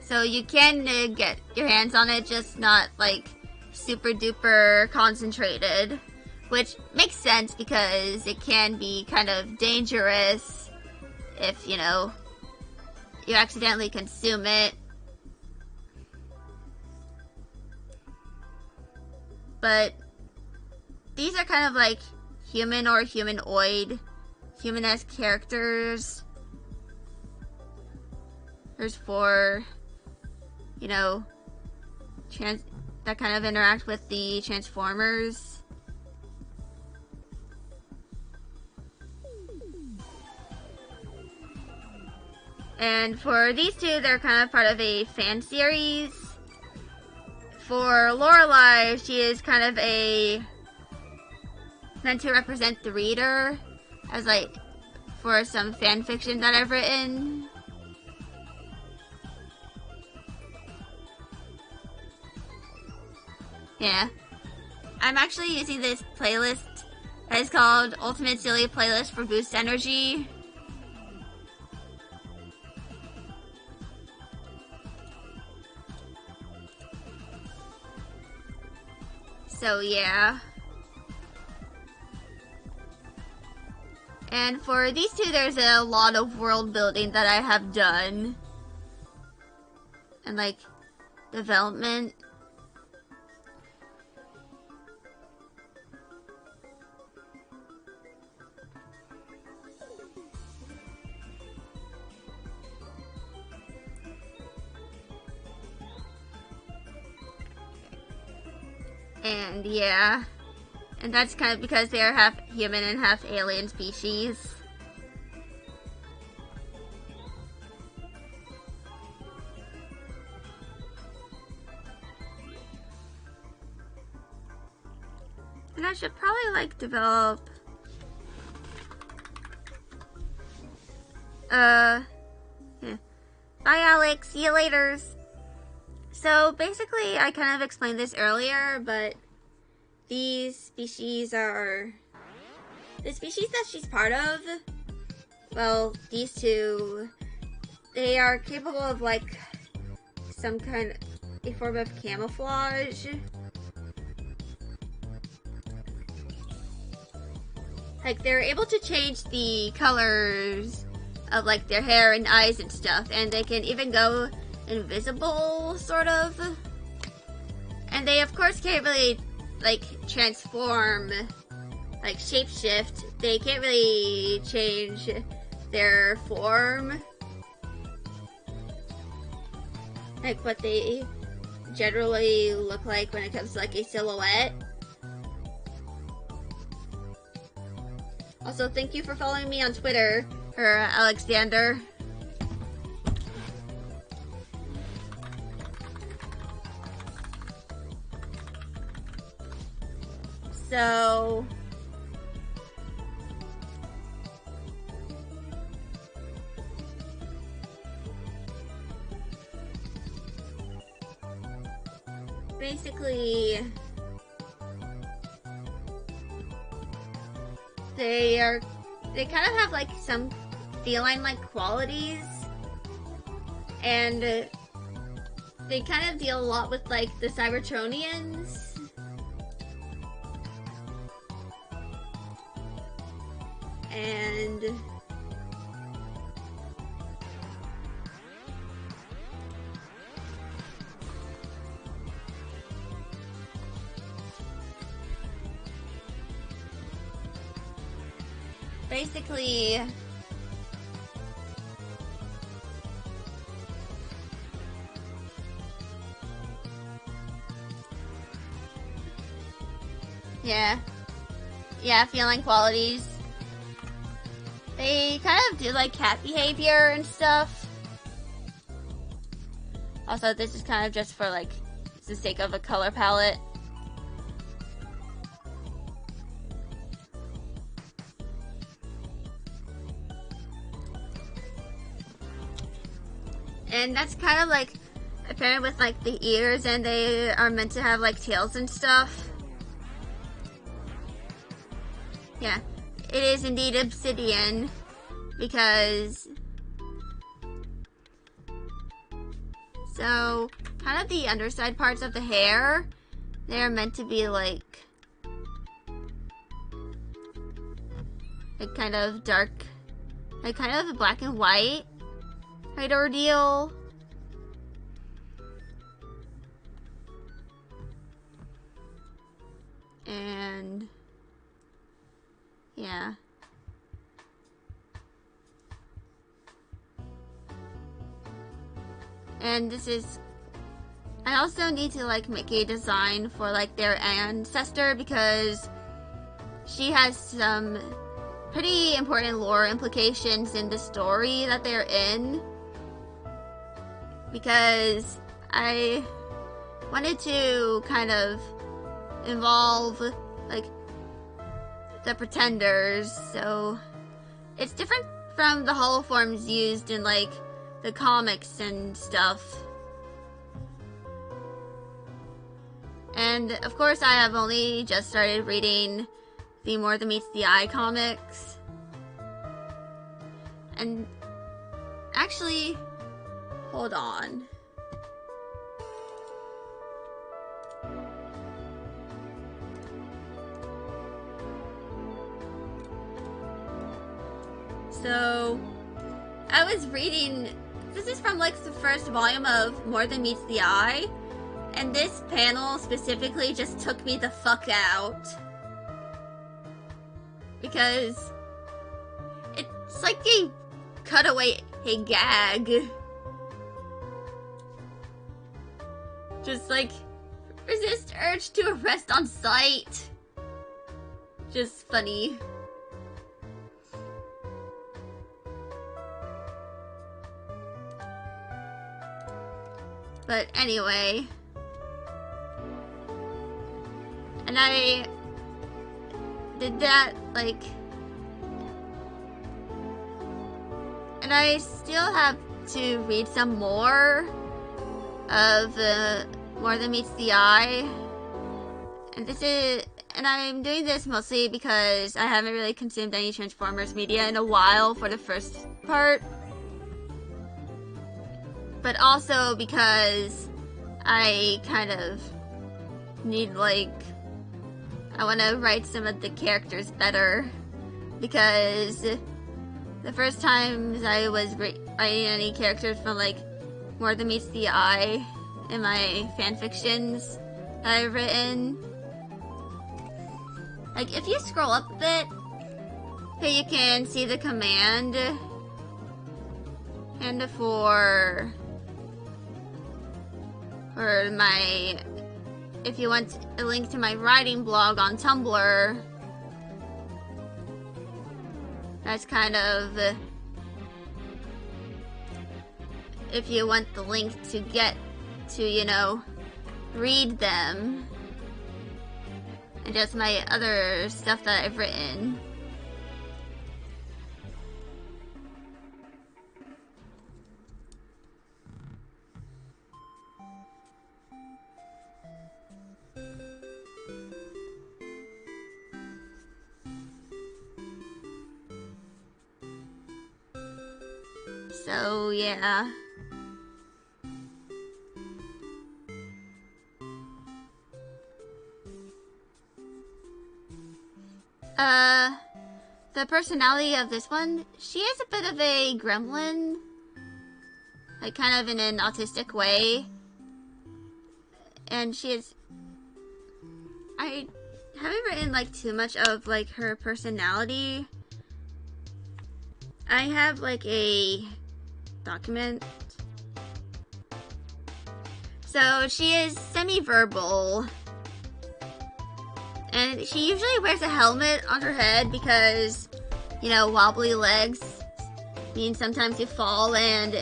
So you can get your hands on it, just not like super duper concentrated. Which makes sense because it can be kind of dangerous if, you accidentally consume it. But these are kind of like human or humanoid, human-esque characters. There's four, that kind of interact with the Transformers. And for these two, they're kind of part of a fan series. For Lorelei, she is kind of meant to represent the reader, as like for some fan fiction that I've written. Yeah. I'm actually using this playlist that is called Ultimate Silly Playlist for Boost Energy. So yeah. And for these two, there's a lot of world building that I have done. And like, development. And yeah. And that's kind of because they are half human and half alien species. And I should probably like develop yeah. Bye Alex, see you later. So basically I kind of explained this earlier, but these species are the species that she's part of. Well, these two, they are capable of like some kind of a form of camouflage. Like they're able to change the colors of like their hair and eyes and stuff, and they can even go invisible, sort of. And they of course can't really like transform, like shapeshift. They can't really change their form, like what they generally look like when it comes to like a silhouette. Also, thank you for following me on Twitter, Alexander. So basically they kind of have like some feline-like qualities, and they kind of deal a lot with like the Cybertronians. And basically yeah, feeling qualities. They kind of do like cat behavior and stuff. Also, this is kind of just for like the sake of a color palette. And that's kind of like apparent with like the ears, and they are meant to have like tails and stuff. Yeah, it is indeed obsidian, because so kind of the underside parts of the hair, they're meant to be like kind of dark, like kind of a black and white kind of ordeal. And yeah. And this is, I also need to like make a design for like their ancestor, because she has some pretty important lore implications in the story that they're in. Because I wanted to kind of involve like the pretenders, so it's different from the hollow forms used in like the comics and stuff. And of course I have only just started reading the More Than Meets the Eye comics. And actually, hold on. So, I was reading, this is from like the first volume of More Than Meets the Eye, and this panel specifically just took me the fuck out. Because it's like a cutaway, a gag. Just like, resist urge to arrest on sight. Just funny. But anyway. And I did that, like... And I still have to read some more of More Than Meets the Eye. And I'm doing this mostly because I haven't really consumed any Transformers media in a while for the first part. But also because I kind of need, like, I want to write some of the characters better. Because the first times I was writing any characters from, like, More Than Meets the Eye in my fanfictions that I've written. Like, if you scroll up a bit, okay, you can see the command. And for my, if you want a link to my writing blog on Tumblr, that's kind of, if you want the link to get to, you know, read them. And just my other stuff that I've written. So, yeah. The personality of this one, she is a bit of a gremlin. Like, kind of in an autistic way. And she is... I haven't written, like, too much of, like, her personality. I have, like, a document. So, she is semi-verbal. And she usually wears a helmet on her head because, you know, wobbly legs mean sometimes you fall and...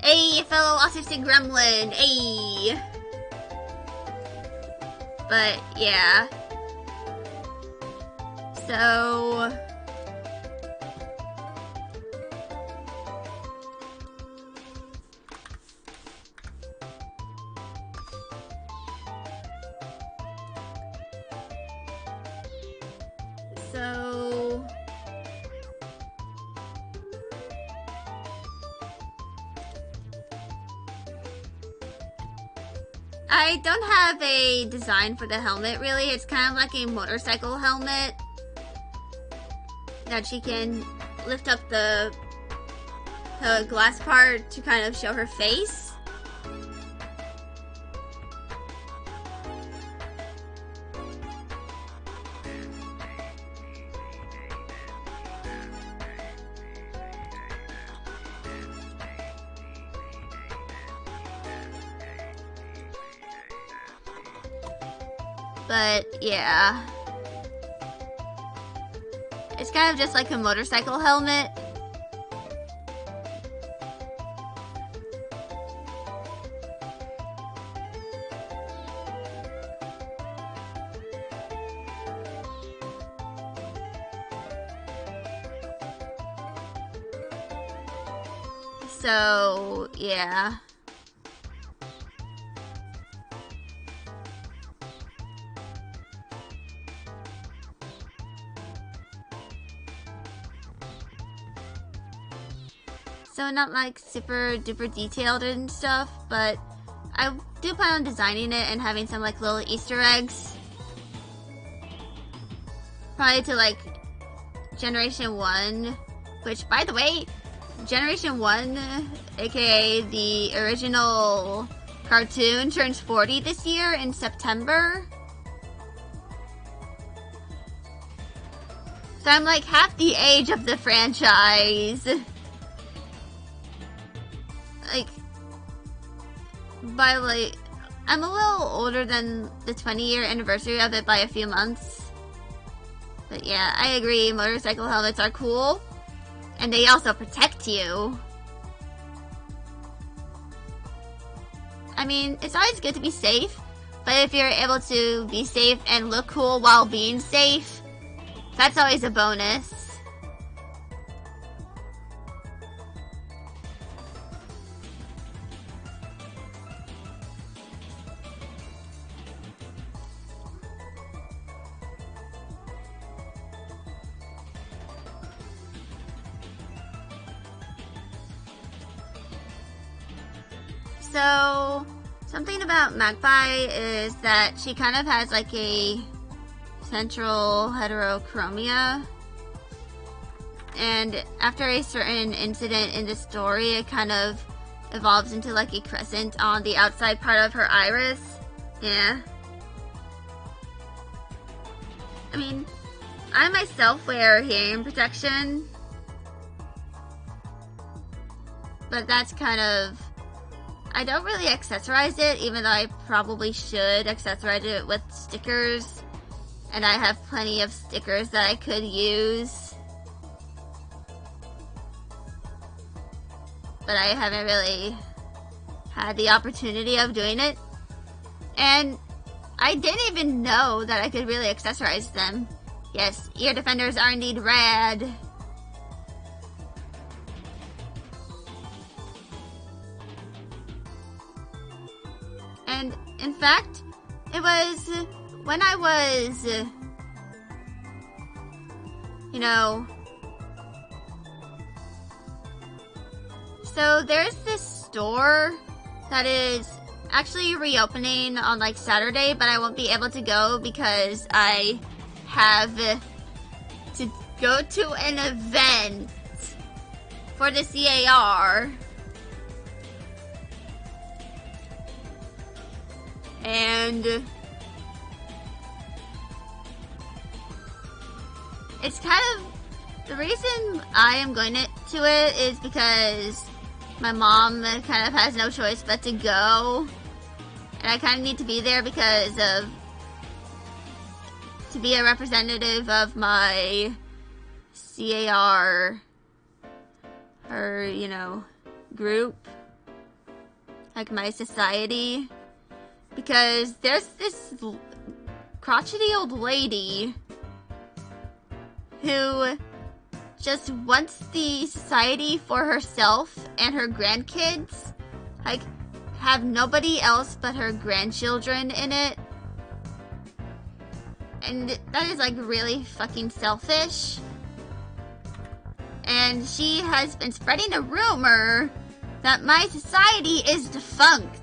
Hey, fellow autistic gremlin! Hey! But, yeah. So... I don't have a design for the helmet, really. It's kind of like a motorcycle helmet that she can lift up the glass part to kind of show her face. But, yeah. It's kind of just like a motorcycle helmet. So, yeah. So not like super duper detailed and stuff, but I do plan on designing it and having some like little Easter eggs. Probably to like Generation 1, which, by the way, Generation 1, aka the original cartoon, turns 40 this year in September. So I'm like half the age of the franchise. Like, by like, I'm a little older than the 20-year anniversary of it by a few months. But yeah, I agree, motorcycle helmets are cool. And they also protect you. I mean, it's always good to be safe, but if you're able to be safe and look cool while being safe, that's always a bonus. So, something about Magpie is that she kind of has like a central heterochromia. And after a certain incident in the story, it kind of evolves into like a crescent on the outside part of her iris. Yeah. I mean, I myself wear hearing protection. But that's kind of... I don't really accessorize it, even though I probably should accessorize it with stickers. And I have plenty of stickers that I could use. But I haven't really had the opportunity of doing it. And I didn't even know that I could really accessorize them. Yes, ear defenders are indeed rad. And in fact, it was when I was, you know, so there's this store that is actually reopening on like Saturday, but I won't be able to go because I have to go to an event for the CAR. And it's kind of, the reason I am going to it is because my mom kind of has no choice but to go. And I kind of need to be there because of, to be a representative of my CAR, her, you know, group, like my society. Because there's this crotchety old lady who just wants the society for herself and her grandkids. Like, have nobody else but her grandchildren in it. And that is like really fucking selfish. And she has been spreading a rumor that my society is defunct.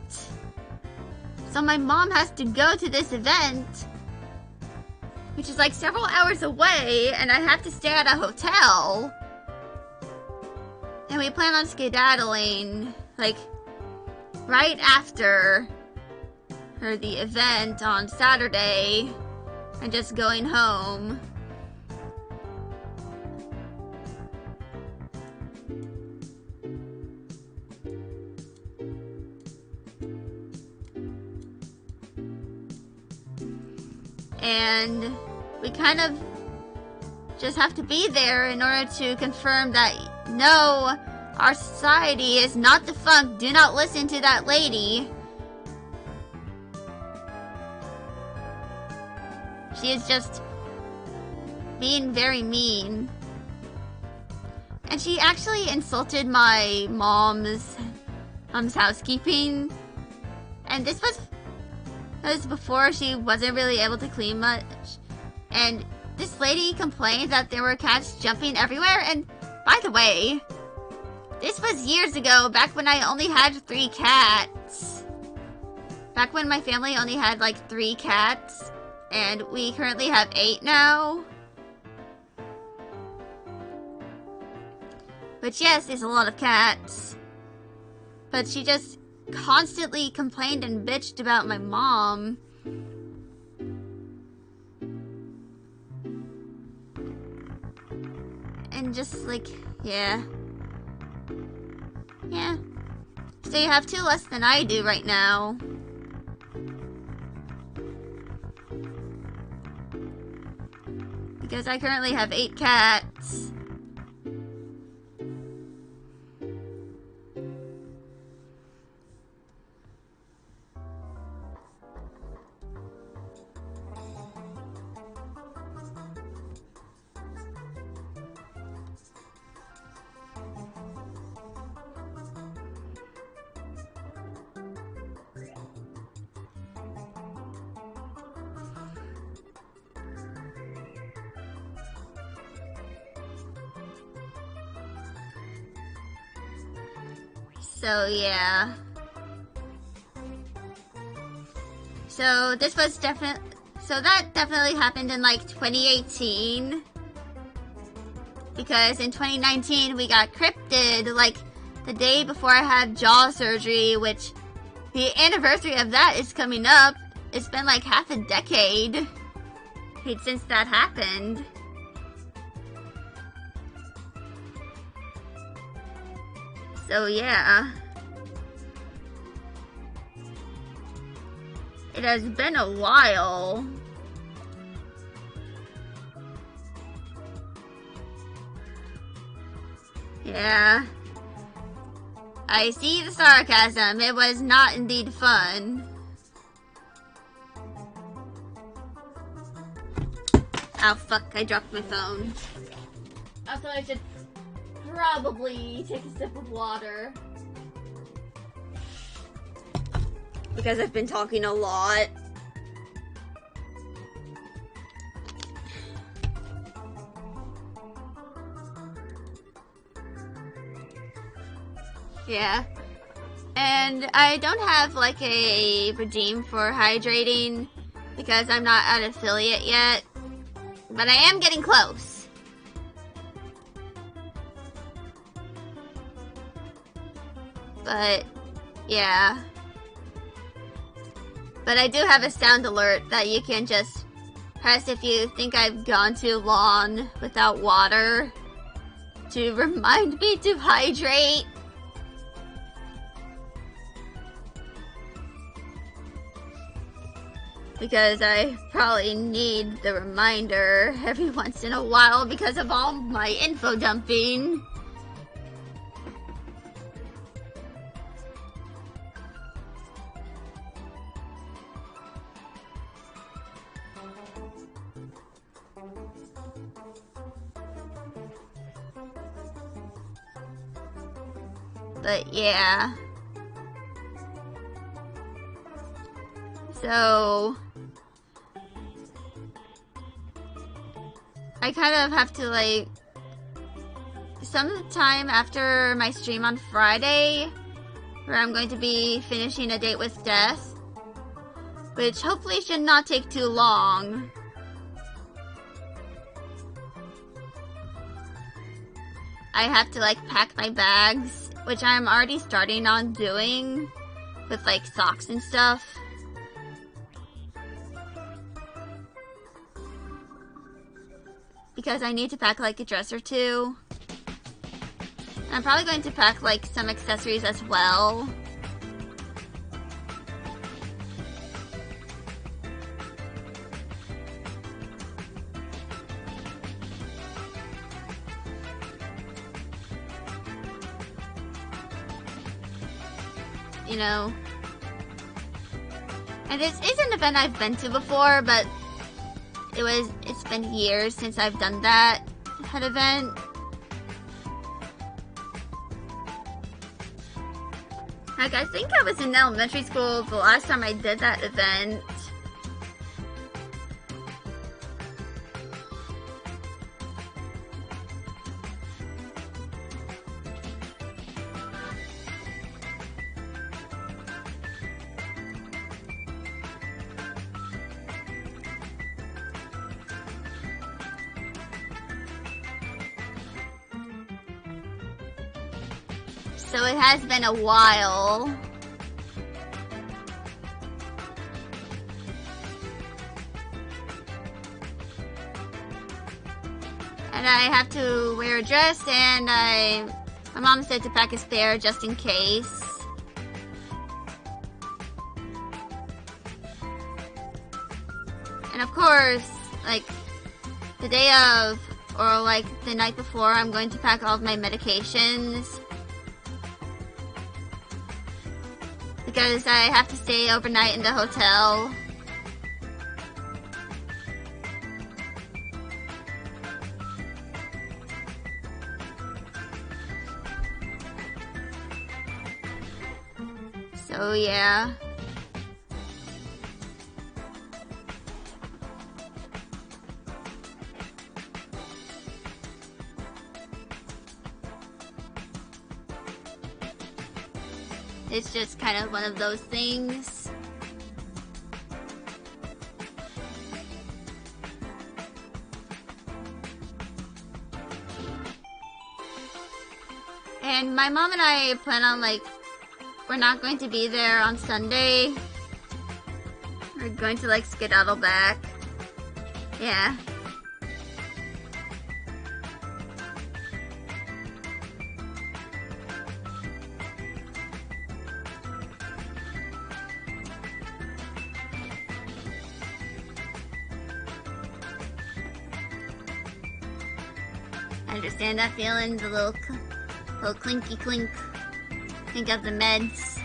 So my mom has to go to this event, which is like several hours away, and I have to stay at a hotel. And we plan on skedaddling, like, right after the event on Saturday, and just going home. And we kind of just have to be there in order to confirm that, no, our society is not defunct. Do not listen to that lady. She is just being very mean. And she actually insulted my mom's housekeeping. And this was before she wasn't really able to clean much. And this lady complained that there were cats jumping everywhere. And by the way, this was years ago, back when I only had 3 cats. Back when my family only had like 3 cats. And we currently have 8 now. Which, yes, is a lot of cats. But she just constantly complained and bitched about my mom. And just, like, yeah. Yeah. So you have 2 less than I do right now. Because I currently have 8 cats. So, yeah. So, this was so that definitely happened in, like, 2018. Because in 2019, we got cryptid, like, the day before I had jaw surgery, which the anniversary of that is coming up. It's been, like, half a decade since that happened. So, yeah. It has been a while. Yeah. I see the sarcasm. It was not indeed fun. Oh, fuck. I dropped my phone. Also, I should probably take a sip of water. Because I've been talking a lot. Yeah. And I don't have like a redeem for hydrating because I'm not at affiliate yet. But I am getting close. But, yeah. But I do have a sound alert that you can just press if you think I've gone too long without water to remind me to hydrate. Because I probably need the reminder every once in a while because of all my info dumping. But yeah. So I kind of have to like sometime after my stream on Friday where I'm going to be finishing A Date with Death, which hopefully should not take too long. I have to like pack my bags, which I'm already starting on doing with like socks and stuff. Because I need to pack like a dress or two. I'm probably going to pack like some accessories as well. You know. And this is an event I've been to before, but it's been years since I've done that event. Like, I think I was in elementary school the last time I did that event. so it has been a while. And I have to wear a dress, and my mom said to pack a spare just in case. And of course, like, the day of, or like the night before, I'm going to pack all of my medications. Because I have to stay overnight in the hotel. So yeah. It's just kind of one of those things. And my mom and I plan on, like, we're not going to be there on Sunday. We're going to, like, skedaddle back. Yeah. I understand that feeling, the little clinky clink of the meds.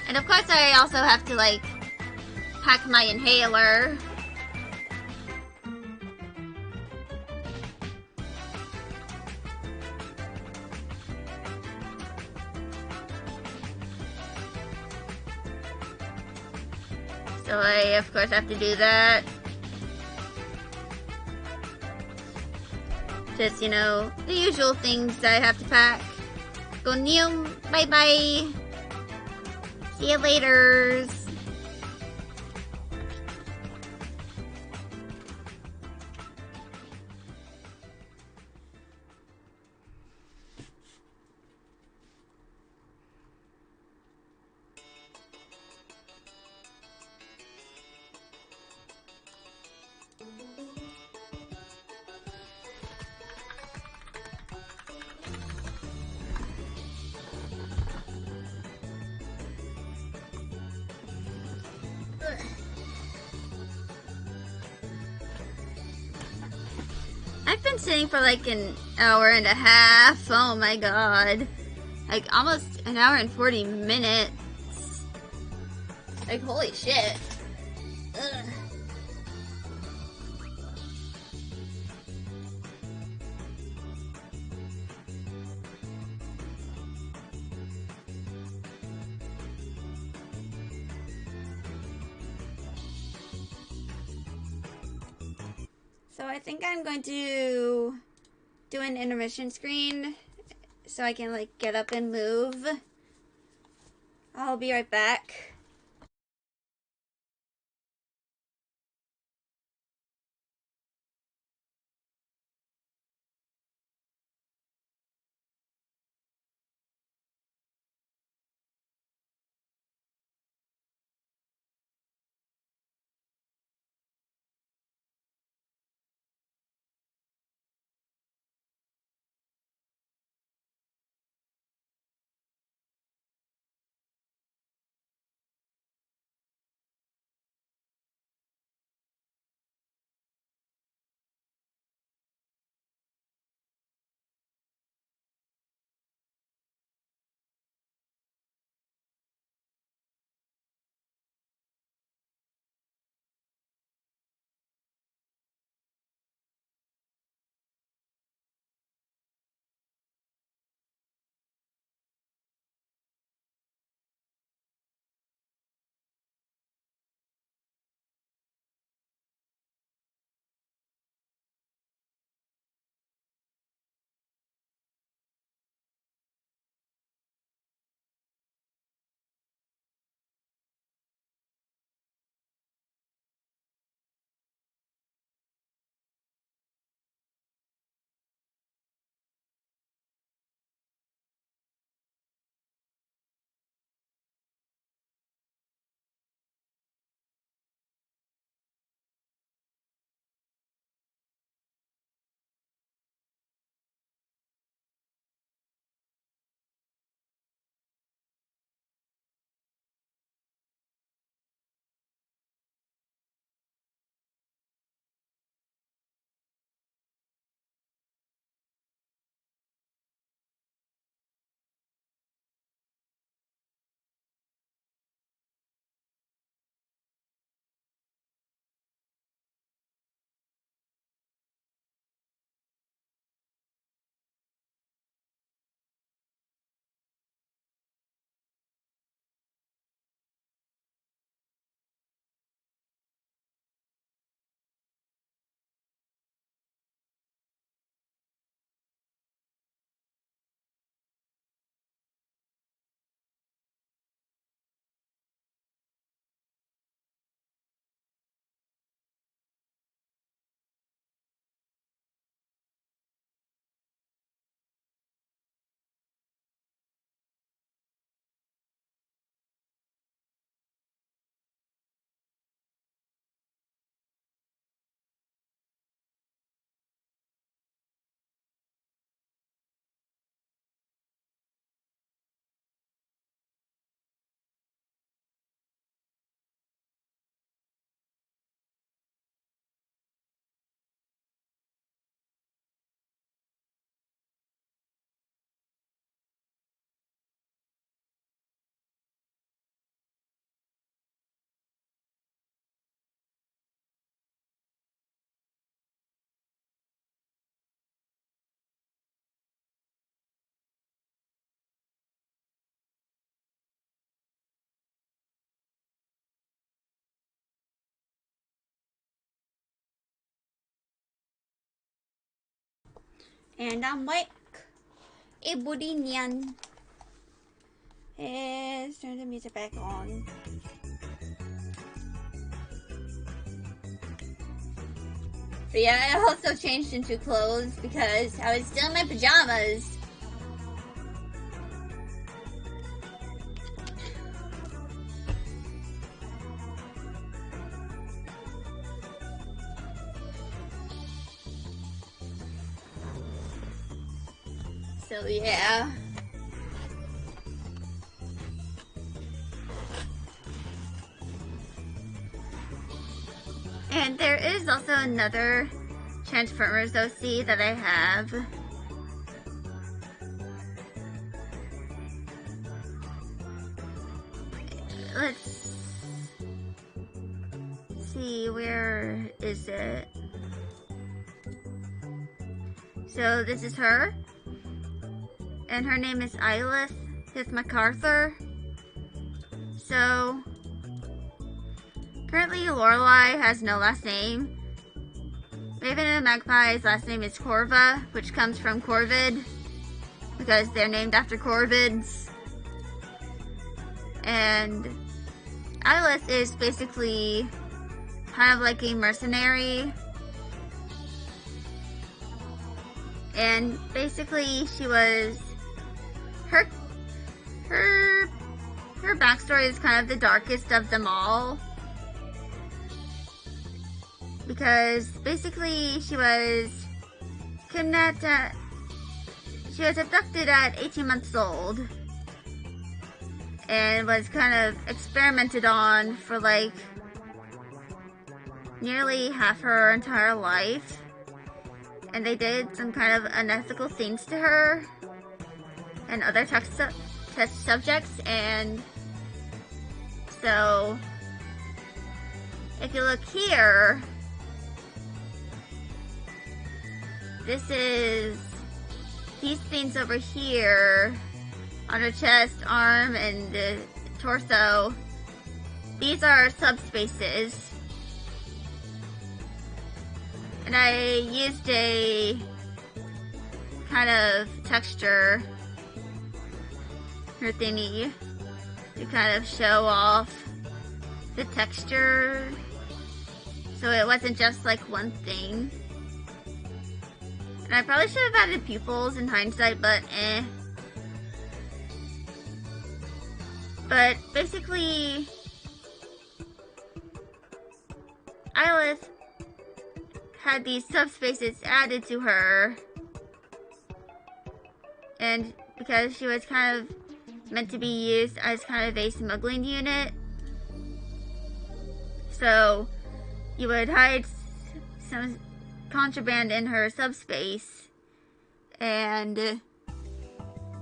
And of course I also have to, like, pack my inhaler. So I, of course, have to do that. Just, you know, the usual things I have to pack. Go Neil, bye bye. See you later. I've been sitting for like an hour and a half. Oh my god. Like almost an hour and 40 minutes. Like holy shit. Ugh. So I think I'm going to do an intermission screen so I can like get up and move. I'll be right back. And I'm back. Ebody Nyan. Let's turn the music back on. But yeah, I also changed into clothes because I was still in my pajamas. So yeah. And there is also another Transformers OC that I have. Let's see, where is it? So this is her. And her name is Eilith MacArthur. So currently Lorelei has no last name. Raven and Magpie's last name is Corva, which comes from Corvid, because they're named after Corvids. And Eilith is basically kind of like a mercenary. And basically she was her backstory is kind of the darkest of them all. Because basically she was kidnapped she was abducted at 18 months old and was kind of experimented on for like nearly half her entire life. And they did some kind of unethical things to her and other test subjects. And so if you look here, these things over here on her chest, arm, and the torso, these are subspaces. And I used a kind of texture her thingy to kind of show off the texture, so it wasn't just like one thing. And I probably should have added pupils in hindsight, but eh. But basically, Eilith had these subspaces added to her, and because she was kind of meant to be used as kind of a smuggling unit, so you would hide some contraband in her subspace and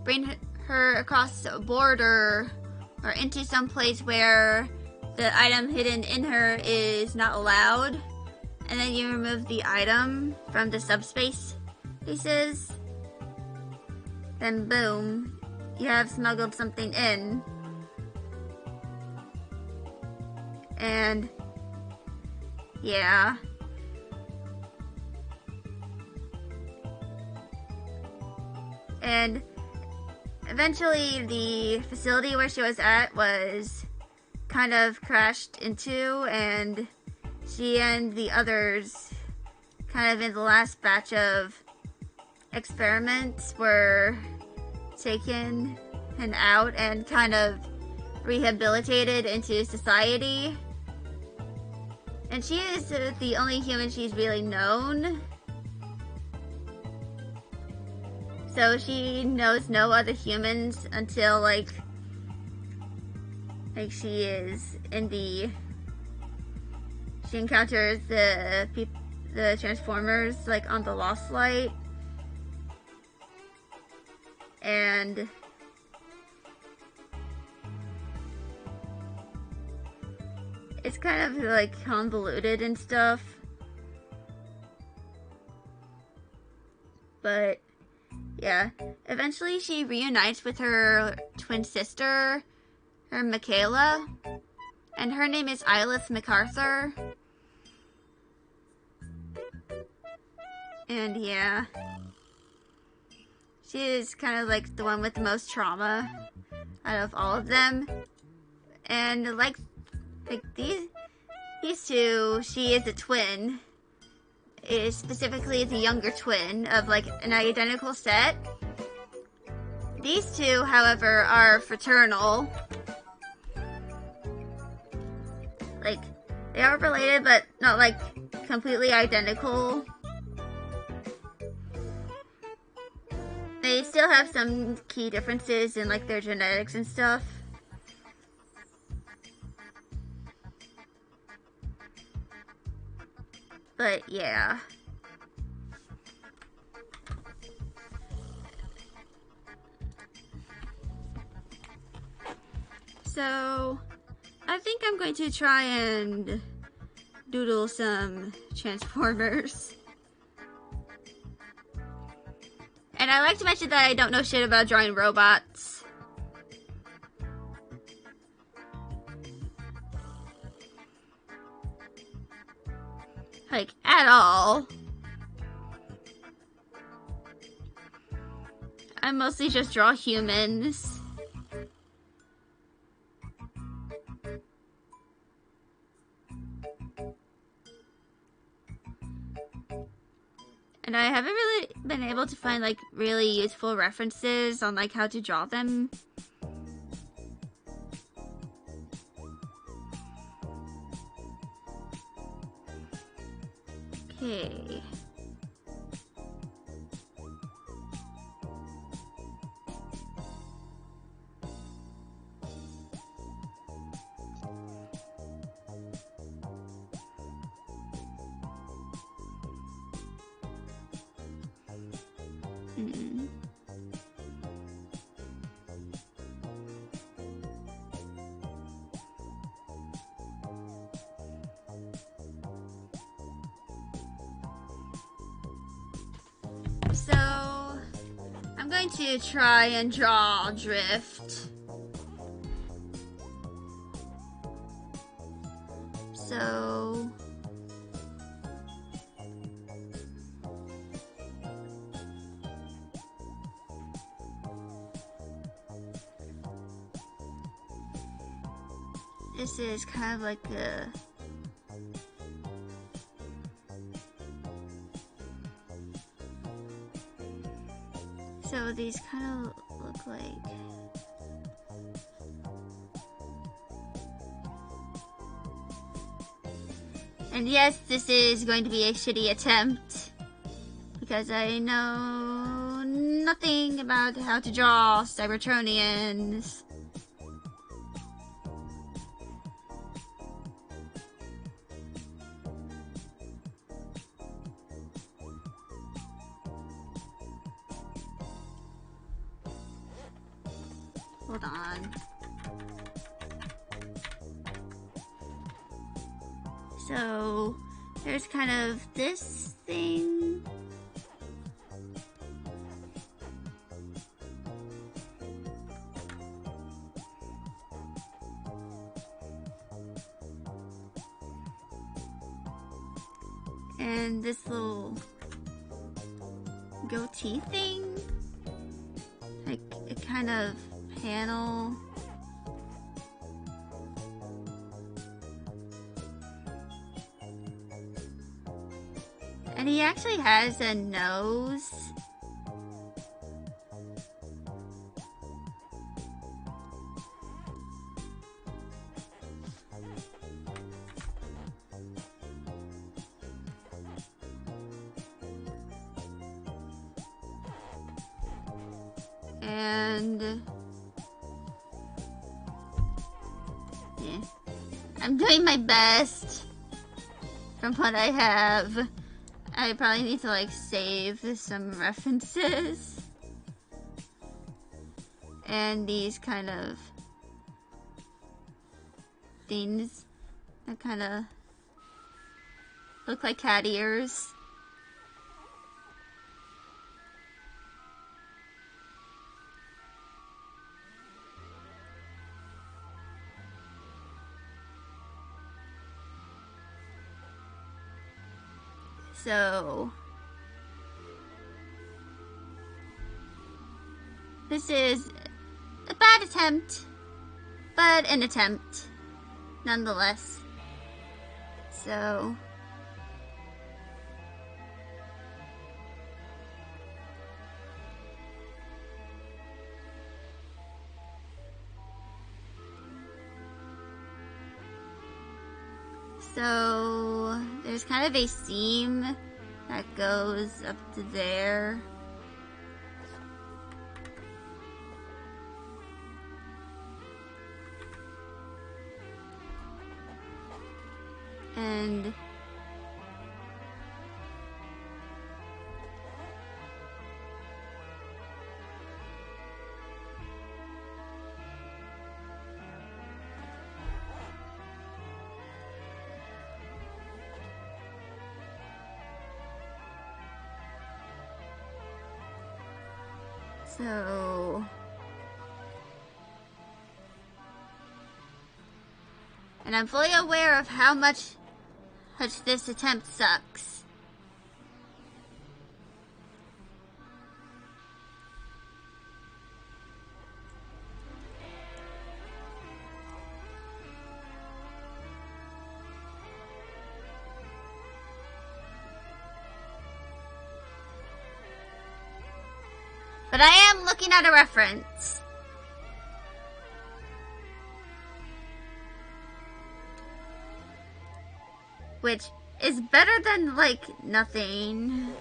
bring her across a border or into some place where the item hidden in her is not allowed, and then you remove the item from the subspace pieces, then boom, you have smuggled something in. And yeah. And eventually the facility where she was at was kind of crashed into, and she and the others, kind of in the last batch of experiments, were taken and out and kind of rehabilitated into society. And she is the only human she's really known. So she knows no other humans until like she is in the, she encounters the Transformers like on the Lost Light. And it's kind of like convoluted and stuff, but yeah, eventually she reunites with her twin sister, her Michaela, and her name is Eilith MacArthur. And yeah, She is kind of like the one with the most trauma out of all of them. And like these two, she is a twin. Is specifically the younger twin of like an identical set. These two, however, are fraternal. Like, they are related, but not like completely identical. They still have some key differences in like their genetics and stuff. But yeah. So, I think I'm going to try and doodle some Transformers. And I like to mention that I don't know shit about drawing robots. Like, at all. I mostly just draw humans. And I haven't really been able to find like really useful references on like how to draw them. Okay. So, I'm going to try and draw Drift. So, this is kind of like a so these kind of look like and yes, this is going to be a shitty attempt because I know nothing about how to draw Cybertronians. Hold on. So, there's kind of this thing. And this little goatee thing. Like, a kind of panel. And he actually has a nose. And yeah, I'm doing my best from what I have. I probably need to like save some references and these kind of things that kind of look like cat ears. So This is a bad attempt, but an attempt, nonetheless. So... So, there's kind of a seam that goes up to there. And so, and I'm fully aware of how much this attempt sucks. But I am looking at a reference. Which is better than, like, nothing.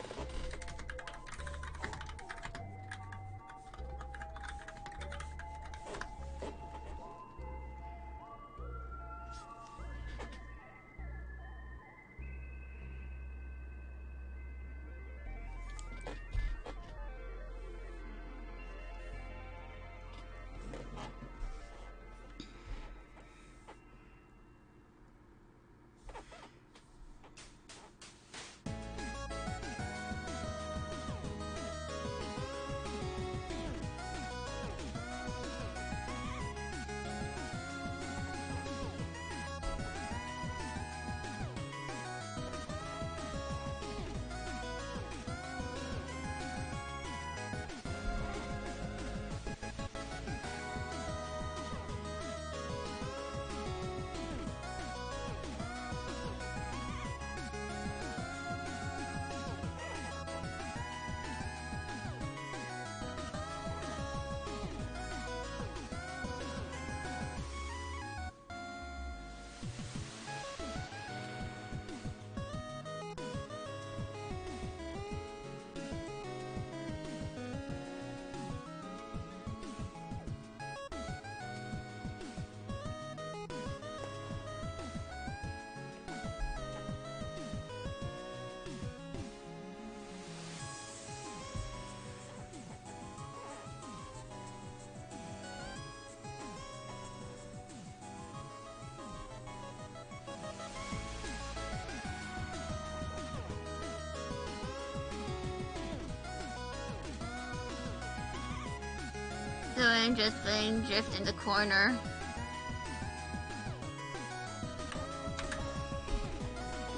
So I'm just playing Drift in the corner.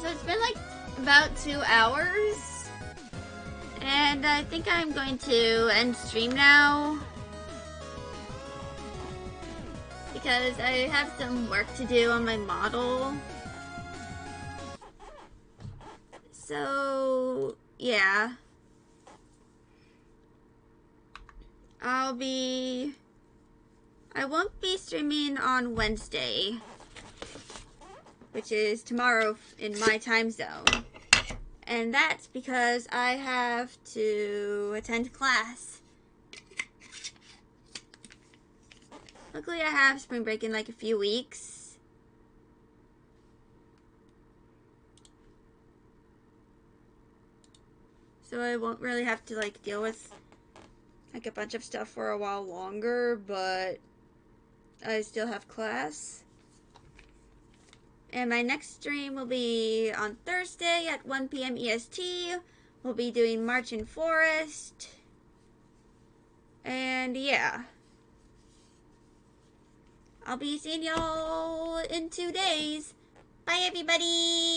So it's been like about 2 hours. And I think I'm going to end stream now. Because I have some work to do on my model. So, yeah. I won't be streaming on Wednesday, which is tomorrow in my time zone. And that's because I have to attend class. Luckily, I have spring break in like a few weeks. So I won't really have to like deal with like a bunch of stuff for a while longer, but I still have class. And my next stream will be on Thursday at 1 p.m. EST. We'll be doing March in Forest. And yeah. I'll be seeing y'all in 2 days. Bye, everybody!